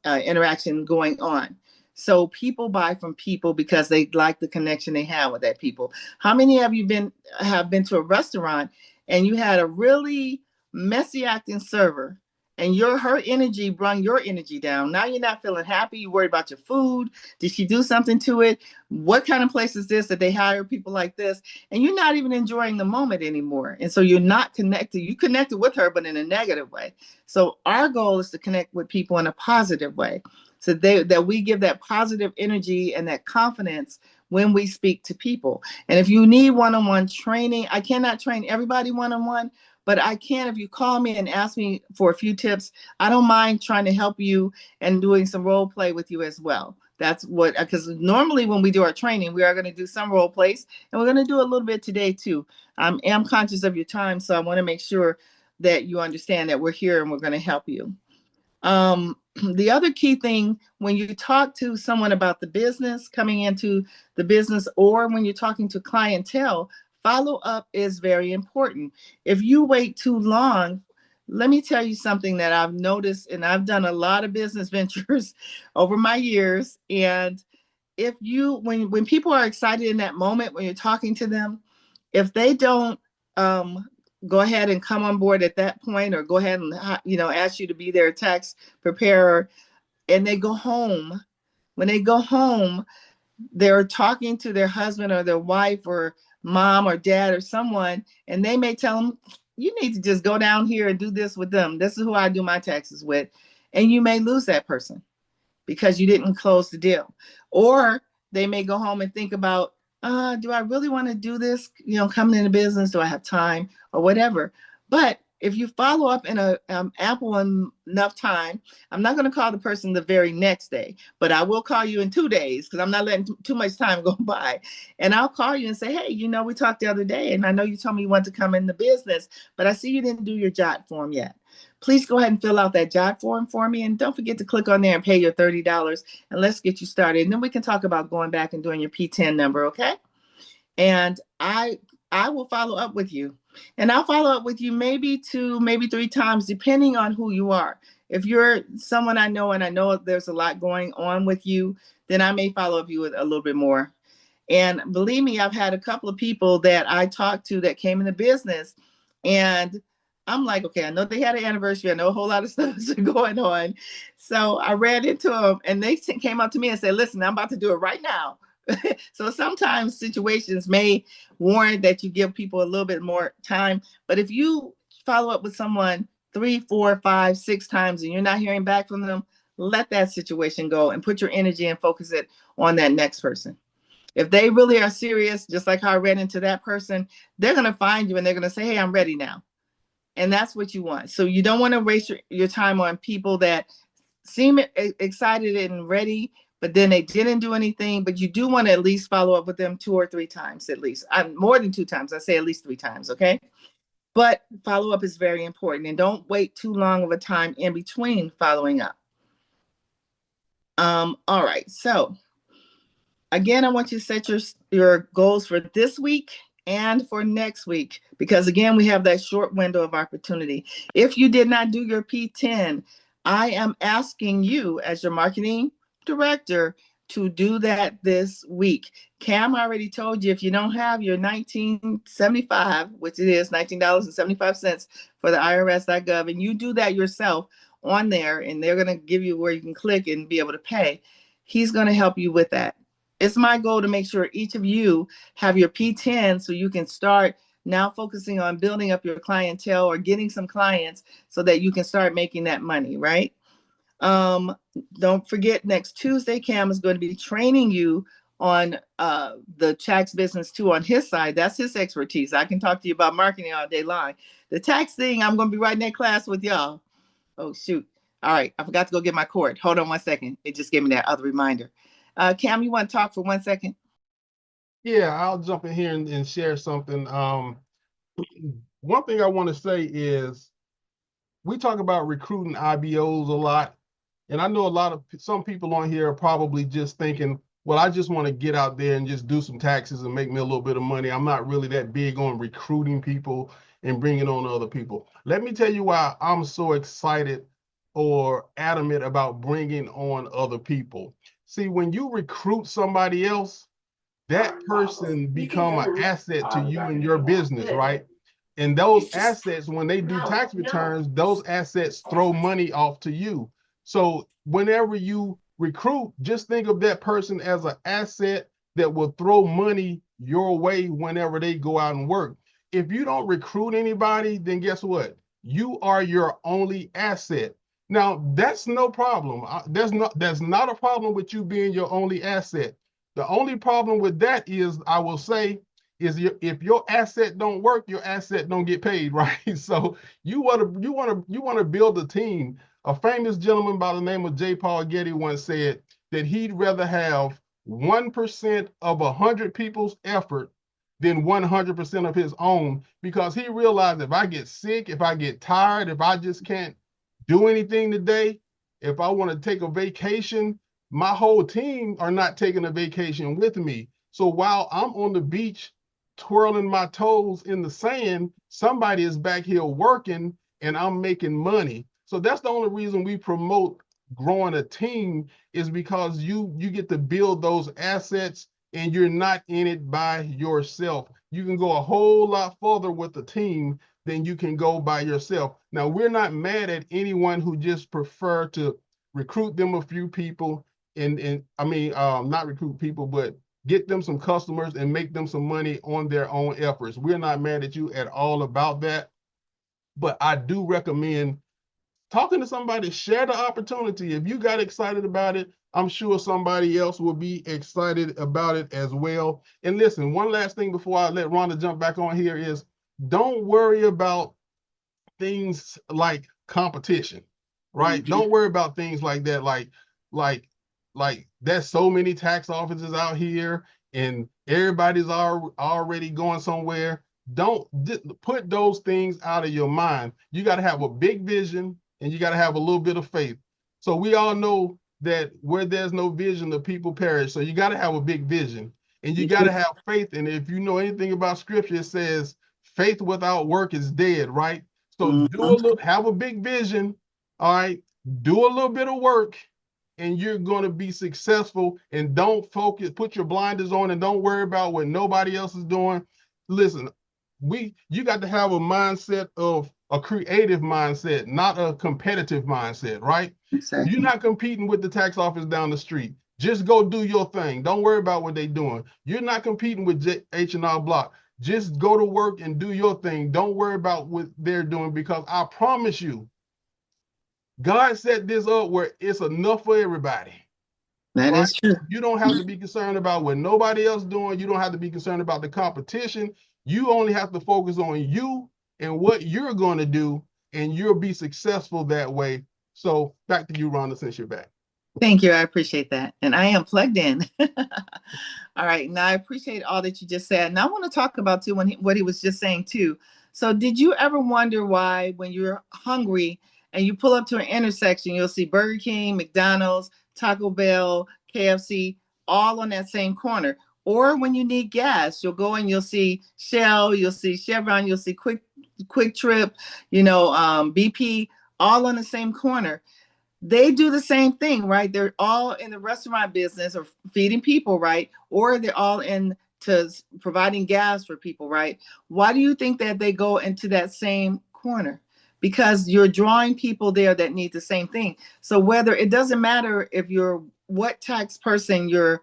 interaction going on. So people buy from people because they like the connection they have with that people. How many of you have been to a restaurant and you had a really messy acting server, and her energy brought your energy down? Now you're not feeling happy. You worry about your food. Did she do something to it? What kind of place is this that they hire people like this? And you're not even enjoying the moment anymore. And so you're not connected. You connected with her, but in a negative way. So our goal is to connect with people in a positive way. So that we give that positive energy and that confidence when we speak to people. And if you need one-on-one training, I cannot train everybody one-on-one, but I can, if you call me and ask me for a few tips, I don't mind trying to help you and doing some role play with you as well. That's what, because normally when we do our training, we are going to do some role plays, and we're going to do a little bit today too. I am conscious of your time, so I want to make sure that you understand that we're here and we're going to help you. The other key thing when you talk to someone about the business, coming into the business, or when you're talking to clientele, follow up is very important. If you wait too long, let me tell you something that I've noticed, and I've done a lot of business ventures over my years. And if when people are excited in that moment, when you're talking to them, if they don't go ahead and come on board at that point, or go ahead and ask you to be their tax preparer, and they go home, when they go home, they're talking to their husband or their wife or mom or dad or someone, and they may tell them, you need to just go down here and do this with them. This is who I do my taxes with. And you may lose that person because you didn't close the deal. Or they may go home and think about, do I really want to do this? Coming into business, do I have time or whatever? But if you follow up in a ample enough time, I'm not going to call the person the very next day, but I will call you in 2 days because I'm not letting too much time go by. And I'll call you and say, hey, we talked the other day, and I know you told me you want to come in the business, but I see you didn't do your JOT form yet. Please go ahead and fill out that JOT form for me. And don't forget to click on there and pay your $30, and let's get you started. And then we can talk about going back and doing your P10 number, okay? And I will follow up with you. And I'll follow up with you maybe 2, maybe 3 times, depending on who you are. If you're someone I know and I know there's a lot going on with you, then I may follow up with you a little bit more. And believe me, I've had a couple of people that I talked to that came into business, and I'm like, okay, I know they had an anniversary. I know a whole lot of stuff is going on. So I ran into them, and they came up to me and said, listen, I'm about to do it right now. So sometimes situations may warrant that you give people a little bit more time. But if you follow up with someone 3, 4, 5, 6 times and you're not hearing back from them, let that situation go and put your energy and focus it on that next person. If they really are serious, just like how I ran into that person, they're going to find you and they're going to say, hey, I'm ready now. And that's what you want. So you don't want to waste your time on people that seem excited and ready, but then they didn't do anything. But you do want to at least follow up with them 2 or 3 times, at least. More than 2 times. I say at least 3 times, okay? But follow up is very important. And don't wait too long of a time in between following up. All right. So again, I want you to set your goals for this week and for next week, because again, we have that short window of opportunity. If you did not do your P10, I am asking you as your marketing director to do that this week. Cam already told you if you don't have your 1975, which it is $19.75 for the IRS.gov, and you do that yourself on there, and they're going to give you where you can click and be able to pay, he's going to help you with that. It's my goal to make sure each of you have your P10 so you can start now focusing on building up your clientele or getting some clients so that you can start making that money, right? Don't forget, next Tuesday, Cam is going to be training you on the tax business too on his side. That's his expertise. I can talk to you about marketing all day long. The tax thing, I'm going to be writing that class with y'all. Oh, shoot. All right. I forgot to go get my cord. Hold on 1 second. It just gave me that other reminder. Cam, you want to talk for 1 second? Yeah, I'll jump in here and share something. One thing I want to say is we talk about recruiting IBOs a lot. And I know some people on here are probably just thinking, well, I just want to get out there and just do some taxes and make me a little bit of money. I'm not really that big on recruiting people and bringing on other people. Let me tell you why I'm so excited or adamant about bringing on other people. See, when you recruit somebody else, that person become an asset to you and your business, right? And those assets, when they do tax returns, those assets throw money off to you. So whenever you recruit, just think of that person as an asset that will throw money your way whenever they go out and work. If you don't recruit anybody, then guess what? You are your only asset. Now, that's no problem. That's not a problem with you being your only asset. The only problem with that is, I will say, is if your asset don't work, your asset don't get paid, right? So you want to build a team. A famous gentleman by the name of J. Paul Getty once said that he'd rather have 1% of 100 people's effort than 100% of his own, because he realized if I get sick, if I get tired, if I just can't do anything today, if I want to take a vacation, my whole team are not taking a vacation with me. So while I'm on the beach twirling my toes in the sand, somebody is back here working and I'm making money. So that's the only reason we promote growing a team, is because you get to build those assets and you're not in it by yourself. You can go a whole lot further with a team than you can go by yourself. Now, we're not mad at anyone who just prefer to recruit them a few people and not recruit people, but get them some customers and make them some money on their own efforts. We're not mad at you at all about that. But I do recommend talking to somebody, share the opportunity. If you got excited about it, I'm sure somebody else will be excited about it as well. And listen, one last thing before I let Rhonda jump back on here is, don't worry about things like competition, right? Don't worry about things like that, like there's so many tax offices out here and everybody's already going somewhere. Don't put those things out of your mind. You got to have a big vision and you got to have a little bit of faith. So we all know that where there's no vision, the people perish. So you got to have a big vision and you got to have faith. And if you know anything about scripture, it says faith without work is dead, right? So have a big vision, all right? Do a little bit of work, and you're going to be successful. And don't put your blinders on and don't worry about what nobody else is doing. Listen, you got to have a mindset of a creative mindset, not a competitive mindset, right? Exactly. You're not competing with the tax office down the street. Just go do your thing. Don't worry about what they're doing. You're not competing with H&R Block. Just go to work and do your thing. Don't worry about what they're doing, because I promise you, God set this up where it's enough for everybody. That is true. You don't have to be concerned about what nobody else doing. You don't have to be concerned about the competition. You only have to focus on you and what you're going to do, and you'll be successful that way. So back to you, Rhonda, since you're back. Thank you. I appreciate that. And I am plugged in. All right. Now, I appreciate all that you just said. And I want to talk about, too, what he was just saying, too. So did you ever wonder why, when you're hungry and you pull up to an intersection, you'll see Burger King, McDonald's, Taco Bell, KFC, all on that same corner? Or when you need gas, you'll go and you'll see Shell, you'll see Chevron, you'll see Quick Trip, BP, all on the same corner. They do the same thing, right? They're all in the restaurant business or feeding people, right? Or they're all into providing gas for people, right? Why do you think that they go into that same corner? Because you're drawing people there that need the same thing. So whether it doesn't matter if you're what tax person you're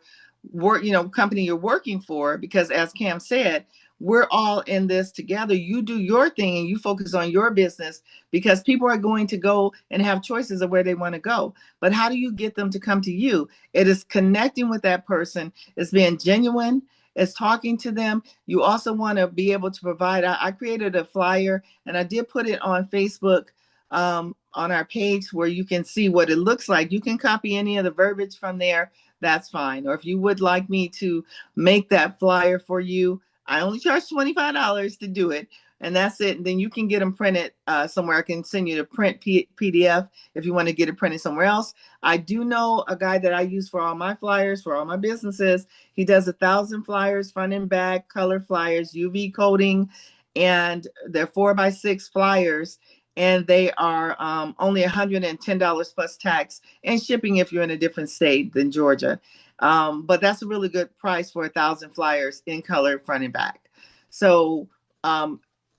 company you're working for, because as Cam said, we're all in this together. You do your thing and you focus on your business, because people are going to go and have choices of where they want to go. But how do you get them to come to you? It is connecting with that person. It's being genuine. It's talking to them. You also want to be able to provide. I created a flyer and I did put it on Facebook, on our page, where you can see what it looks like. You can copy any of the verbiage from there. That's fine. Or if you would like me to make that flyer for you, I only charge $25 to do it, and that's it. And then you can get them printed somewhere. I can send you the print PDF if you want to get it printed somewhere else. I do know a guy that I use for all my flyers, for all my businesses. He does 1,000 flyers, front and back, color flyers, UV coating, and they're 4x6 flyers. And they are only $110 plus tax and shipping if you're in a different state than Georgia. But that's a really good price for 1,000 flyers in color, front and back. So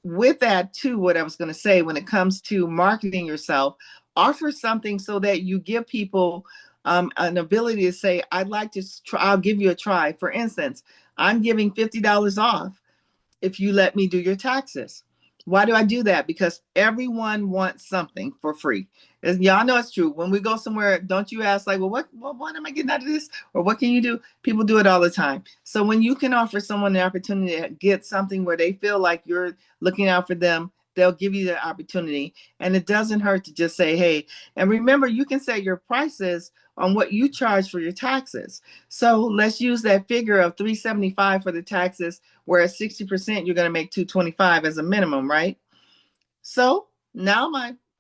with that too, what I was going to say, when it comes to marketing yourself, offer something so that you give people an ability to say, I'd like to try, I'll give you a try. For instance, I'm giving $50 off if you let me do your taxes. Why do I do that? Because everyone wants something for free. As y'all know, it's true. When we go somewhere, don't you ask like, well, what am I getting out of this? Or what can you do? People do it all the time. So when you can offer someone the opportunity to get something where they feel like you're looking out for them, they'll give you the opportunity. And it doesn't hurt to just say, hey, and remember, you can set your prices on what you charge for your taxes. So let's use that figure of $375 for the taxes, whereas 60% you're going to make $225 as a minimum, right? So now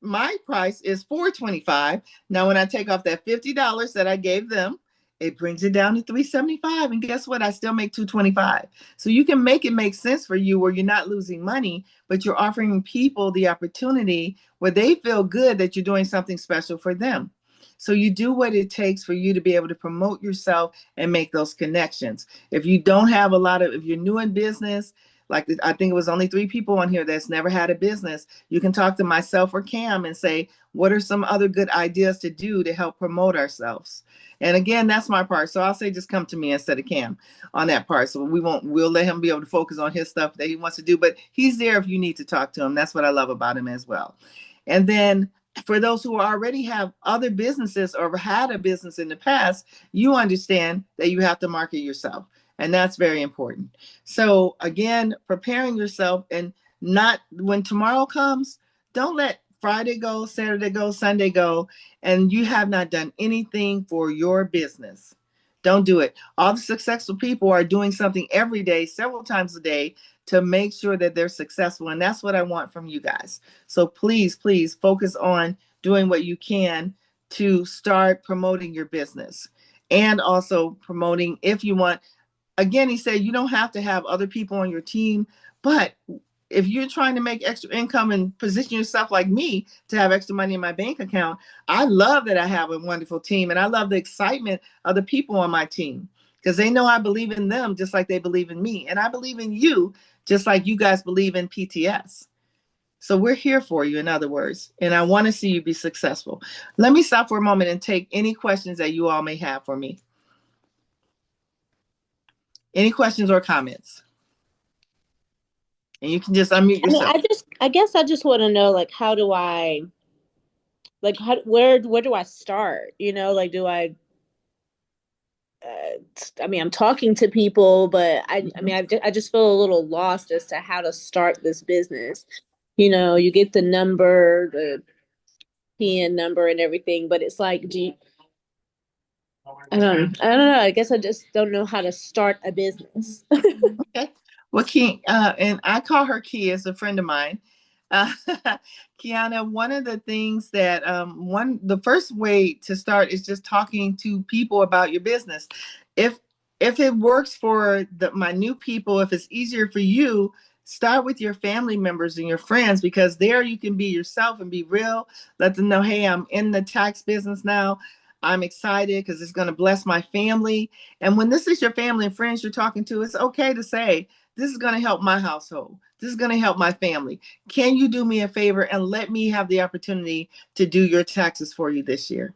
my price is $425. Now when I take off that $50 that I gave them, it brings it down to $375. And guess what? I still make $225. So you can make it make sense for you where you're not losing money, but you're offering people the opportunity where they feel good that you're doing something special for them. So you do what it takes for you to be able to promote yourself and make those connections. If you don't have if you're new in business, like I think it was only 3 people on here that's never had a business, you can talk to myself or Cam and say, what are some other good ideas to do to help promote ourselves? And again, that's my part. So I'll say, just come to me instead of Cam on that part. So we'll let him be able to focus on his stuff that he wants to do, but he's there if you need to talk to him. That's what I love about him as well. And then for those who already have other businesses or had a business in the past, you understand that you have to market yourself. And that's very important. So again, preparing yourself, and not when tomorrow comes, don't let Friday go, Saturday go, Sunday go, and you have not done anything for your business. Don't do it. All the successful people are doing something every day, several times a day, to make sure that they're successful. And that's what I want from you guys. So please, please focus on doing what you can to start promoting your business, and also promoting, if you want. Again, he said you don't have to have other people on your team, but if you're trying to make extra income and position yourself like me to have extra money in my bank account, I love that I have a wonderful team, and I love the excitement of the people on my team, because they know I believe in them just like they believe in me, and I believe in you just like you guys believe in PTS. So we're here for you, in other words, and I want to see you be successful. Let me stop for a moment and take any questions that you all may have for me. Any questions or comments? And you can just unmute yourself. I guess I just want to know, like, how do I, like, where do I start? You know, like, do I mean, I'm talking to people, but I just feel a little lost as to how to start this business. You know, you get the number, the PN number and everything, but it's like, I don't know. I guess I just don't know how to start a business. Okay. Well, and I call her Key, as a friend of mine. Kiana, one of the things that the first way to start is just talking to people about your business. If it works for my new people, if it's easier for you, start with your family members and your friends, because there you can be yourself and be real. Let them know, hey, I'm in the tax business now. I'm excited because it's going to bless my family. And when this is your family and friends you're talking to, it's okay to say, this is going to help my household. This is going to help my family. Can you do me a favor and let me have the opportunity to do your taxes for you this year?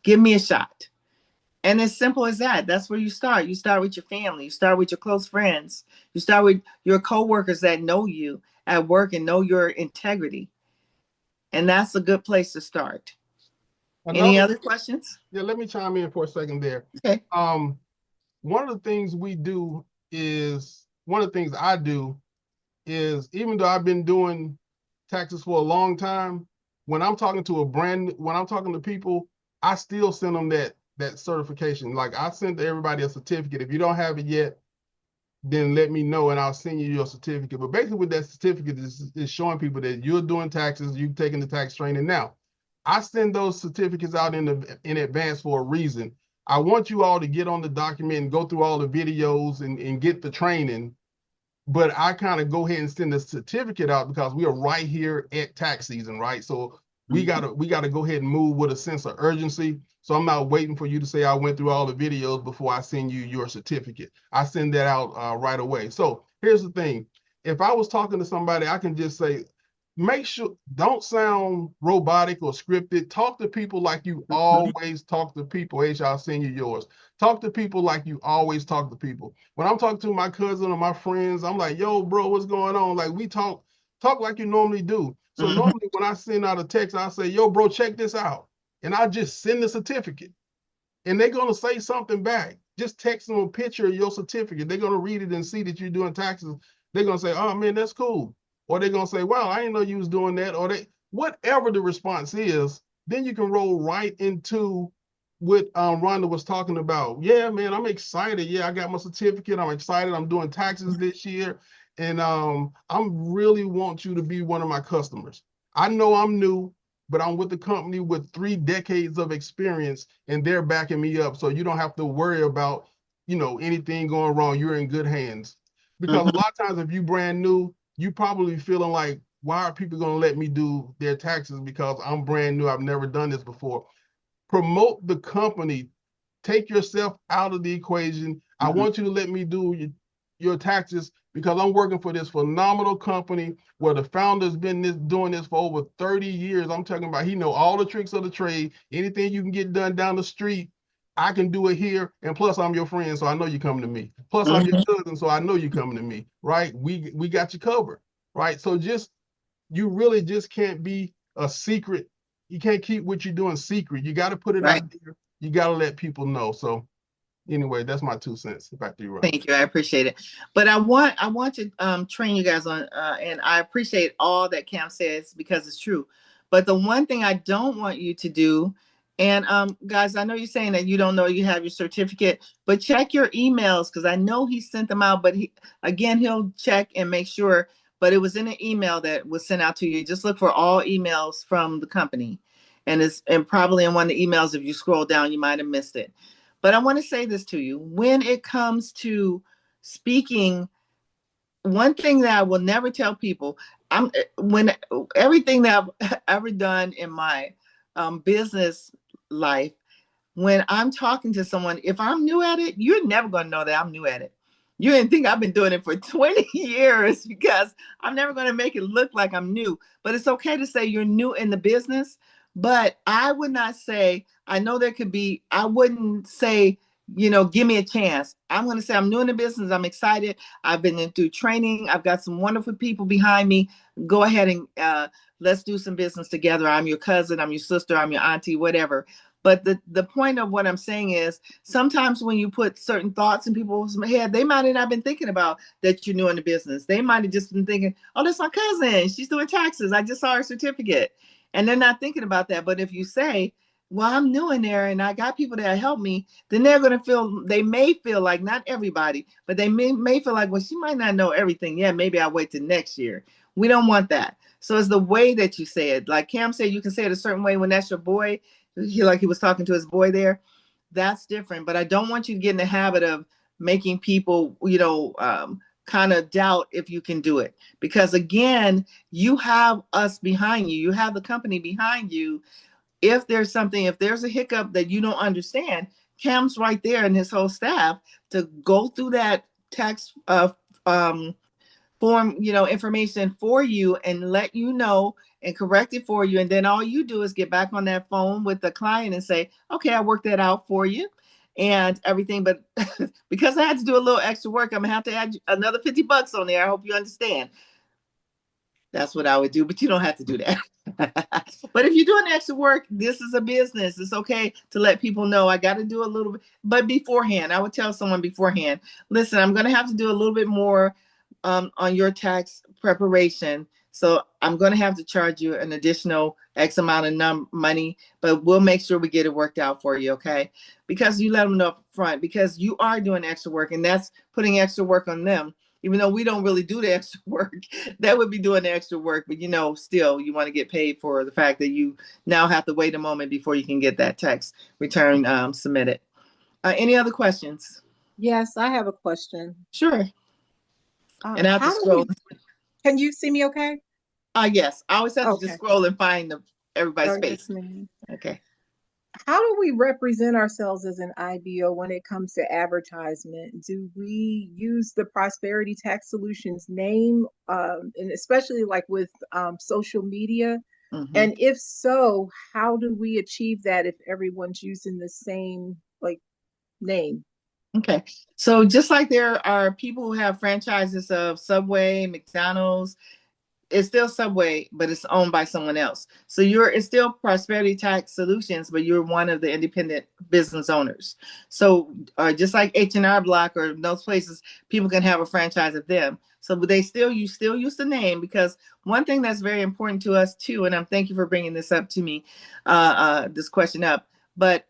Give me a shot. And as simple as that, that's where you start. You start with your family. You start with your close friends. You start with your coworkers that know you at work and know your integrity. And that's a good place to start. Any other questions? Yeah, let me chime in for a second there. Okay. One of the things I do is, even though I've been doing taxes for a long time, when I'm talking to people, I still send them that certification. Like, I sent everybody a certificate. If you don't have it yet, then let me know and I'll send you your certificate. But basically what that certificate is showing people that you're doing taxes, you've taken the tax training. Now, I send those certificates out in advance for a reason. I want you all to get on the document and go through all the videos and get the training. But I kind of go ahead and send the certificate out because we are right here at tax season, right? So we gotta go ahead and move with a sense of urgency. So I'm not waiting for you to say I went through all the videos before I send you your certificate. I send that out right away. So here's the thing. If I was talking to somebody, I can just say, make sure, don't sound robotic or scripted. Talk to people like you always talk to people. H, I'll send you yours. Talk to people like you always talk to people. When I'm talking to my cousin or my friends, I'm like, yo, bro, what's going on? Like, we talk like you normally do. So normally when I send out a text, I say, yo, bro, check this out. And I just send the certificate. And they're going to say something back. Just text them a picture of your certificate. They're going to read it and see that you're doing taxes. They're going to say, oh, man, that's cool. Or they're going to say, wow, I didn't know you was doing that. Or whatever the response is, then you can roll right into what Rhonda was talking about. Yeah, man, I'm excited. Yeah, I got my certificate. I'm excited. I'm doing taxes this year. And I'm really want you to be one of my customers. I know I'm new, but I'm with the company with 3 decades of experience and they're backing me up. So you don't have to worry about, anything going wrong. You're in good hands. Because a lot of times if you brand new, you probably feeling like, why are people going to let me do their taxes because I'm brand new. I've never done this before. Promote the company. Take yourself out of the equation. I want you to let me do your taxes because I'm working for this phenomenal company where the founder's been doing this for over 30 years. I'm talking about he know all the tricks of the trade. Anything you can get done down the street, I can do it here. And plus, I'm your friend, so I know you're coming to me. Plus, I'm your cousin, so I know you're coming to me, right? We got you covered, right? So you really just can't be a secret. You can't keep what you're doing secret. You got to put it out there. You got to let people know. So anyway, that's my 2 cents. Back to you, Ron. Thank you. I appreciate it. But I want to train you guys on, and I appreciate all that Cam says because it's true. But the one thing I don't want you to do, and guys, I know you're saying that you don't know you have your certificate, but check your emails because I know he sent them out. But he'll check and make sure. But it was in an email that was sent out to you. Just look for all emails from the company, and probably in one of the emails. If you scroll down, you might have missed it. But I want to say this to you. When it comes to speaking, one thing that I will never tell people, when everything that I've ever done in my business life, when I'm talking to someone, if I'm new at it, you're never going to know that I'm new at it. You didn't think I've been doing it for 20 years because I'm never going to make it look like I'm new. But it's okay to say you're new in the business. But I would not say, I know there could be, I wouldn't say, give me a chance. I'm going to say I'm new in the business. I'm excited. I've been through training. I've got some wonderful people behind me. Go ahead and let's do some business together. I'm your cousin. I'm your sister. I'm your auntie, whatever. But the point of what I'm saying is sometimes when you put certain thoughts in people's head, they might have not been thinking about that you're new in the business. They might have just been thinking, oh, that's my cousin. She's doing taxes. I just saw her certificate. And they're not thinking about that. But if you say, well, I'm new in there and I got people that help me, then they may feel like, not everybody, but they may feel like, well, she might not know everything. Yeah, maybe I'll wait till next year. We don't want that. So it's the way that you say it. Like Cam said, you can say it a certain way when that's your boy. He was talking to his boy there. That's different. But I don't want you to get in the habit of making people, kind of doubt if you can do it. Because again, you have us behind you. You have the company behind you. If there's something, if there's a hiccup that you don't understand, Cam's right there and his whole staff to go through that tax form, information for you and let you know and correct it for you. And then all you do is get back on that phone with the client and say, okay, I worked that out for you and everything. But because I had to do a little extra work, I'm gonna have to add another $50 on there. I hope you understand. That's what I would do, but you don't have to do that. But if you're doing extra work, this is a business. It's okay to let people know I got to do a little bit. But beforehand, I would tell someone beforehand, listen, I'm going to have to do a little bit more on your tax preparation. So I'm going to have to charge you an additional X amount of money, but we'll make sure we get it worked out for you, okay? Because you let them know up front, because you are doing extra work, and that's putting extra work on them. Even though we don't really do the extra work, that would be doing the extra work. But still, you want to get paid for the fact that you now have to wait a moment before you can get that tax return submitted. Any other questions? Yes, I have a question. Sure. And I have to scroll. Can you see me okay? Yes. I always have to just scroll and find everybody's face. Yes, ma'am. Okay. How do we represent ourselves as an IBO when it comes to advertisement? Do we use the Prosperity Tax Solutions name, and especially like with social media? Mm-hmm. And if so, how do we achieve that if everyone's using the same name? Okay. So just like there are people who have franchises of Subway, McDonald's, it's still Subway, but it's owned by someone else. So it's still Prosperity Tax Solutions, but you're one of the independent business owners. So just like H&R Block or those places, people can have a franchise of them. So you still use the name, because one thing that's very important to us too, and thank you for bringing this up to me, this question up, but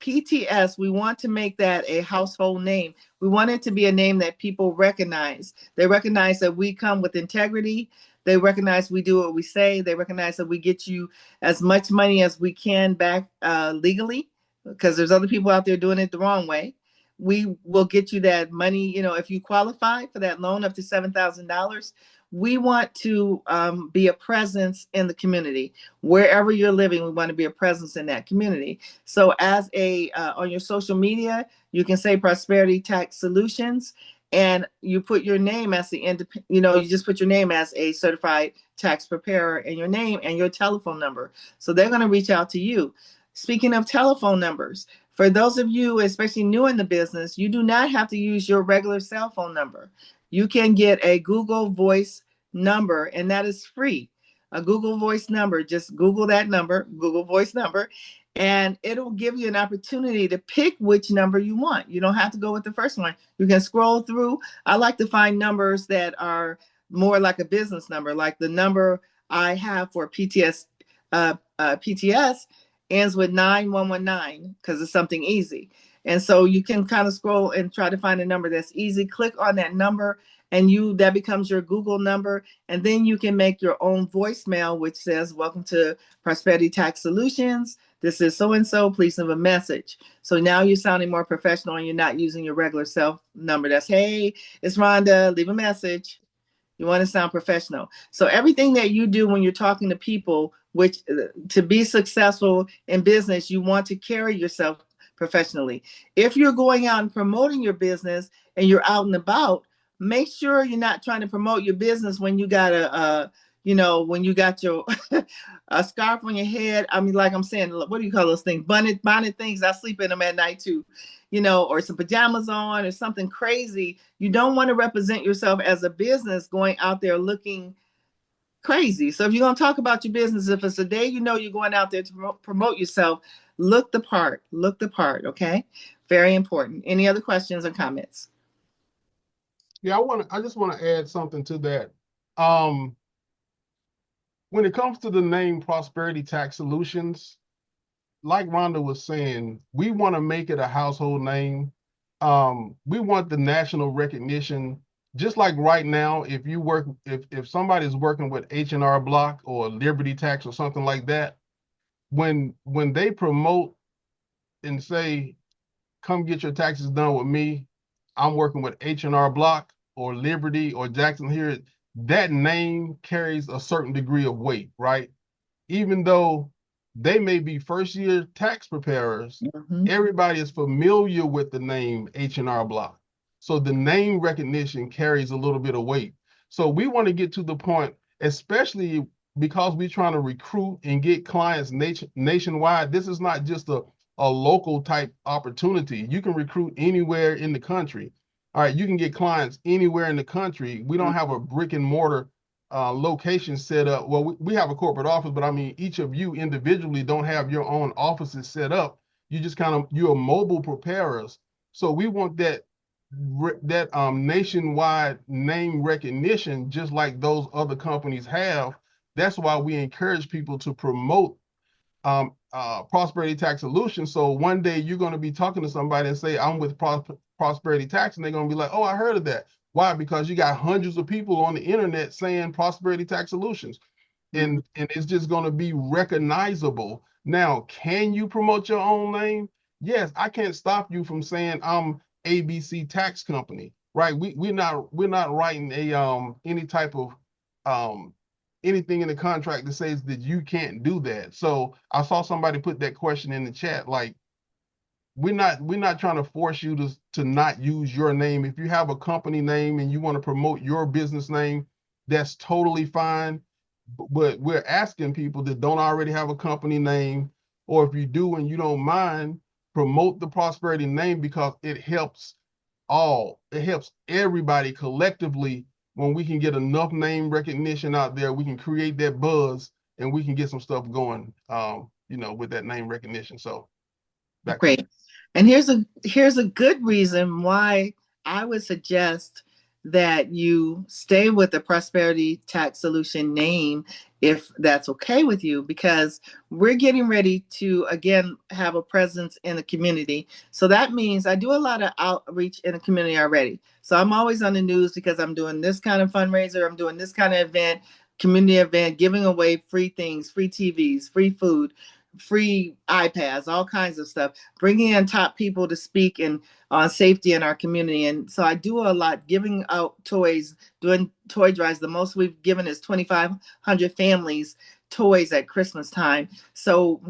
PTS, we want to make that a household name. We want it to be a name that people recognize. They recognize that we come with integrity. They recognize we do what we say. They recognize that we get you as much money as we can back legally, because there's other people out there doing it the wrong way. We will get you that money. If you qualify for that loan up to $7,000, we want to be a presence in the community. Wherever you're living, we want to be a presence in that community. So as on your social media, you can say Prosperity Tax Solutions, and you put your name as you just put your name as a certified tax preparer, and your name and your telephone number. So they're going to reach out to you. Speaking of telephone numbers, for those of you, especially new in the business, you do not have to use your regular cell phone number. You can get a Google Voice number, and that is free. A Google Voice number, just Google that number, Google Voice number, and it'll give you an opportunity to pick which number you want. You don't have to go with the first one. You can scroll through. I like to find numbers that are more like a business number, like the number I have for PTS ends with 9119, because it's something easy. And so you can kind of scroll and try to find a number that's easy. Click on that number, and that becomes your Google number. And then you can make your own voicemail, which says, welcome to Prosperity Tax Solutions. This is so-and-so, please leave a message. So now you're sounding more professional, and you're not using your regular cell number. That's, hey, it's Rhonda, leave a message. You want to sound professional. So everything that you do when you're talking to people, which to be successful in business, you want to carry yourself professionally. If you're going out and promoting your business and you're out and about, make sure you're not trying to promote your business when you got when you got your a scarf on your head. I mean, like I'm saying, what do you call those things? Bonnet things. I sleep in them at night too, or some pajamas on or something crazy. You don't want to represent yourself as a business going out there looking crazy. So if you're going to talk about your business, if it's a day you're going out there to promote yourself, look the part, okay? Very important. Any other questions or comments? Yeah, I just want to add something to that. When it comes to the name Prosperity Tax Solutions, like Rhonda was saying, we want to make it a household name. We want the national recognition. Just like right now, if somebody's working with H&R Block or Liberty Tax or something like that, when they promote and say, come get your taxes done with me, I'm working with H&R Block, or Liberty or Jackson here, that name carries a certain degree of weight, right? Even though they may be first year tax preparers, everybody is familiar with the name H&R Block. So the name recognition carries a little bit of weight. So we want to get to the point, especially because we're trying to recruit and get clients nationwide. This is not just a local type opportunity. You can recruit anywhere in the country. All right, you can get clients anywhere in the country. We don't have a brick and mortar location set up. Well, we have a corporate office, but I mean, each of you individually don't have your own offices set up. You just you're mobile preparers. So we want that nationwide name recognition, just like those other companies have. That's why we encourage people to promote Prosperity Tax Solutions. So one day you're going to be talking to somebody and say, I'm with Prosperity Tax, and they're going to be like, oh, I heard of that. Why? Because you got hundreds of people on the internet saying Prosperity Tax Solutions, and it's just going to be recognizable. Now, can you promote your own name? Yes, I can't stop you from saying I'm ABC Tax Company, right? We're not writing a any type of anything in the contract that says that you can't do that. So I saw somebody put that question in the chat, like, we're not trying to force you to not use your name. If you have a company name and you want to promote your business name, that's totally fine. But we're asking people that don't already have a company name, or if you do and you don't mind, promote the Prosperity name, because it helps everybody collectively. When we can get enough name recognition out there, we can create that buzz and we can get some stuff going, with that name recognition. So great. And here's a good reason why I would suggest that you stay with the Prosperity Tax Solution name, if that's okay with you, because we're getting ready to again have a presence in the community. So that means I do a lot of outreach in the community already. So I'm always on the news because I'm doing this kind of fundraiser, I'm doing this kind of event, community event, giving away free things, free TVs, free food, free iPads, all kinds of stuff, bringing in top people to speak on safety in our community. And so I do a lot, giving out toys, doing toy drives. The most we've given is 2,500 families toys at Christmas time. So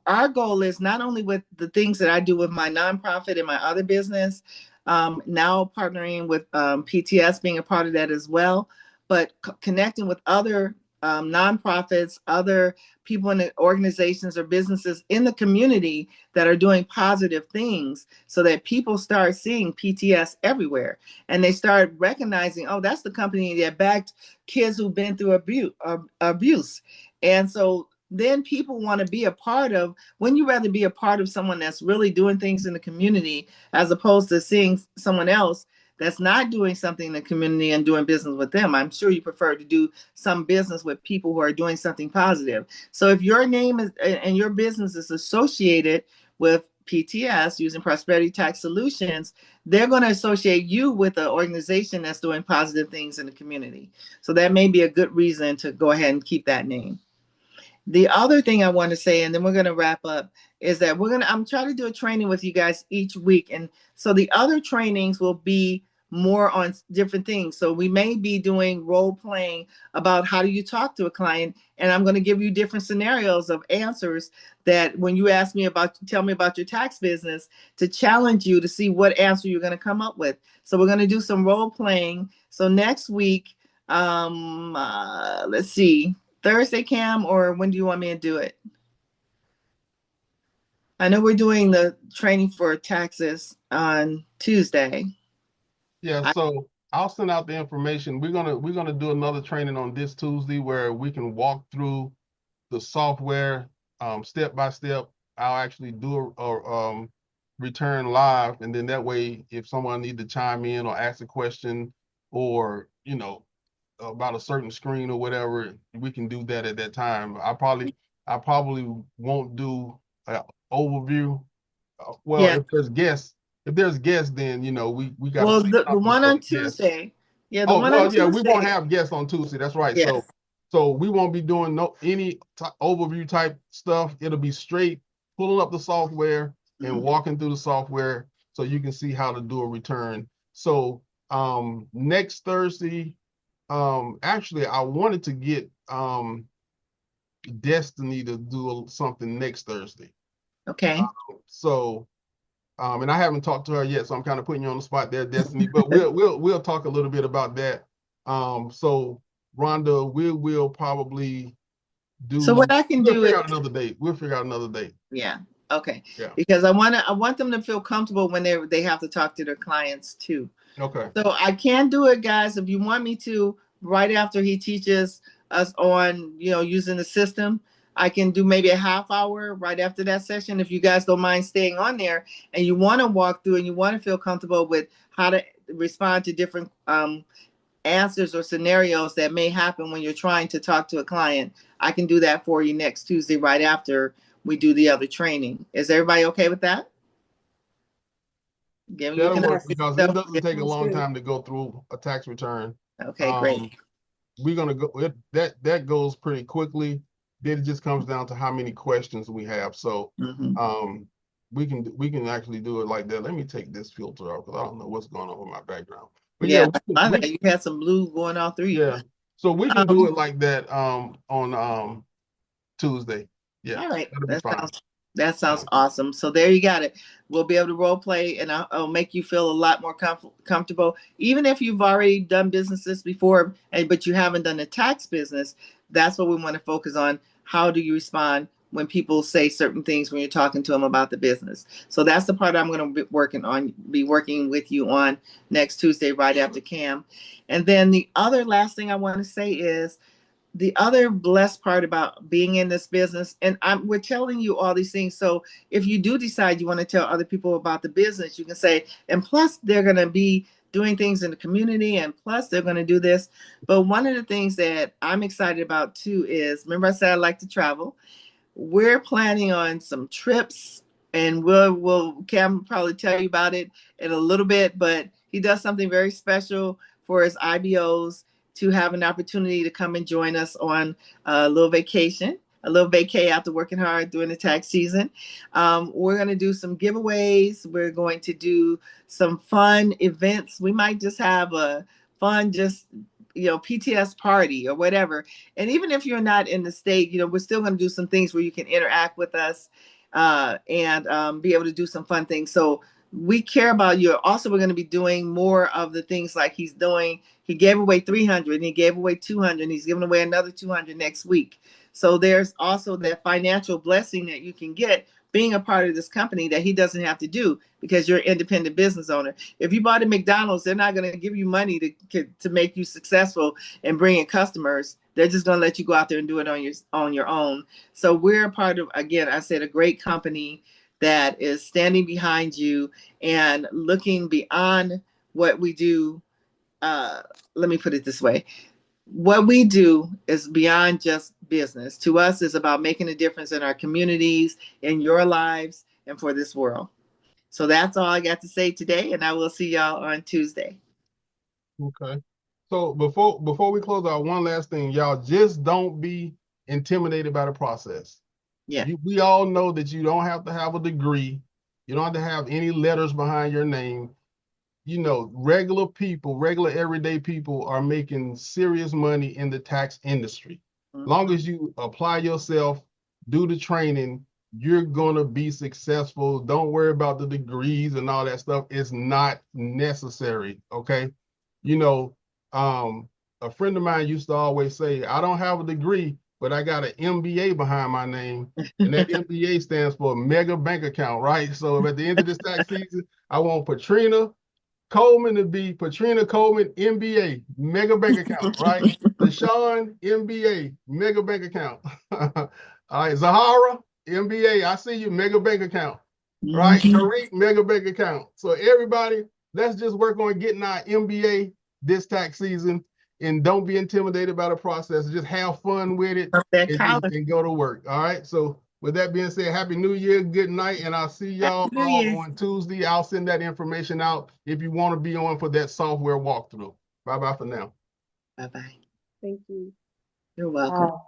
our goal is not only with the things that I do with my nonprofit and my other business, now partnering with PTS, being a part of that as well, but connecting with other nonprofits, other people in the organizations or businesses in the community that are doing positive things, so that people start seeing PTS everywhere and they start recognizing, oh, that's the company that backed kids who've been through abuse. And so then people want to be a part of, when you rather be a part of someone that's really doing things in the community, as opposed to seeing someone else that's not doing something in the community and doing business with them. I'm sure you prefer to do some business with people who are doing something positive. So if your name is and your business is associated with PTS, using Prosperity Tax Solutions, they're going to associate you with an organization that's doing positive things in the community. So that may be a good reason to go ahead and keep that name. The other thing I want to say, and then we're going to wrap up, is that I'm trying to do a training with you guys each week. And so the other trainings will be more on different things. So we may be doing role playing about how do you talk to a client. And I'm going to give you different scenarios of answers that when you ask me tell me about your tax business, to challenge you to see what answer you're going to come up with. So we're going to do some role playing. So next week, let's see, Thursday, Cam, or when do you want me to do it? I know we're doing the training for taxes on Tuesday. Yeah, so I'll send out the information. We're gonna do another training on this Tuesday where we can walk through the software step by step. I'll actually do a return live, and then that way, if someone needs to chime in or ask a question, or about a certain screen or whatever, we can do that at that time. I probably won't do an overview. Well, Yeah. if there's guests, then we got to Well, say the something one for on the guests. Tuesday. Yeah, the Oh, one well, on yeah, we won't Tuesday. have guests on Tuesday. That's right. Yes. So we won't be doing any overview type stuff. It'll be straight pulling up the software and walking through the software so you can see how to do a return. So Next Thursday, actually, I wanted to get Destiny to do something next Thursday. Okay. So, and I haven't talked to her yet, so I'm kind of putting you on the spot there, Destiny. But we'll talk a little bit about that. So, Rhonda, we'll probably do. So what I can do figure out another date. We'll figure out another date. Yeah. Okay. Yeah. Because I want them to feel comfortable when they have to talk to their clients too. Okay. So I can do it, guys. If you want me to, right after he teaches us on, using the system, I can do maybe a half hour right after that session. If you guys don't mind staying on there and you want to walk through and you want to feel comfortable with how to respond to different answers or scenarios that may happen when you're trying to talk to a client, I can do that for you next Tuesday right after we do the other training. Is everybody okay with that? That'll work because it doesn't take a long time to go through a tax return. Okay, great. We're gonna go that goes pretty quickly. Then it just comes down to how many questions we have. So we can actually do it like that. Let me take this filter off because I don't know what's going on with my background. But yeah, you had some blue going all through you. Yeah. So we can do it like that on Tuesday. Yeah. All right. That sounds awesome. So there you got it. We'll be able to role play and I'll make you feel a lot more comfortable. Even if you've already done businesses before, but you haven't done a tax business, that's what we want to focus on. How do you respond when people say certain things when you're talking to them about the business? So that's the part I'm going to be working with you on next Tuesday, right after CAM. And then the other last thing I want to say is, the other blessed part about being in this business, and we're telling you all these things. So if you do decide you want to tell other people about the business, you can say, and plus they're going to be doing things in the community, and plus they're going to do this. But one of the things that I'm excited about too is, remember I said I like to travel. We're planning on some trips, and Cam will probably tell you about it in a little bit, but he does something very special for his IBOs to have an opportunity to come and join us on a little vacation, a little vacay after working hard during the tax season. We're going to do some giveaways. We're going to do some fun events. We might just have a fun, PTS party or whatever. And even if you're not in the state, we're still going to do some things where you can interact with us and be able to do some fun things. So we care about you. Also, we're going to be doing more of the things like he's doing. He gave away 300 and he gave away 200 and he's giving away another 200 next week. So there's also that financial blessing that you can get being a part of this company that he doesn't have to do because you're an independent business owner. If you bought a McDonald's, they're not going to give you money to make you successful and bring in customers. They're just going to let you go out there and do it on your own. So we're a part of, again, I said, a great company that is standing behind you and looking beyond what we do. Let me put it this way. What we do is beyond just business. To us, it's about making a difference in our communities, in your lives, and for this world. So that's all I got to say today, and I will see y'all on Tuesday. Okay. So before we close out, one last thing, y'all, just don't be intimidated by the process. Yeah. We all know that you don't have to have a degree. You don't have to have any letters behind your name. Regular people, regular everyday people are making serious money in the tax industry. Long as you apply yourself, do the training, you're going to be successful. Don't worry about the degrees and all that stuff. It's not necessary, okay? A friend of mine used to always say, I don't have a degree, but I got an MBA behind my name. And that MBA stands for Mega Bank Account, right? So at the end of this tax season, I want Patrina Coleman to be Patrina Coleman, MBA, Mega Bank Account, right? Deshaun, MBA, Mega Bank Account. All right, Zahara, MBA, I see you, Mega Bank Account, right? Tariq, Mega Bank Account. So everybody, let's just work on getting our MBA this tax season and don't be intimidated by the process. Just have fun with it and go to work, all right? So with that being said, Happy New Year, good night, and I'll see y'all all on Tuesday. I'll send that information out if you want to be on for that software walkthrough. Bye-bye for now. Bye-bye. Thank you. You're welcome.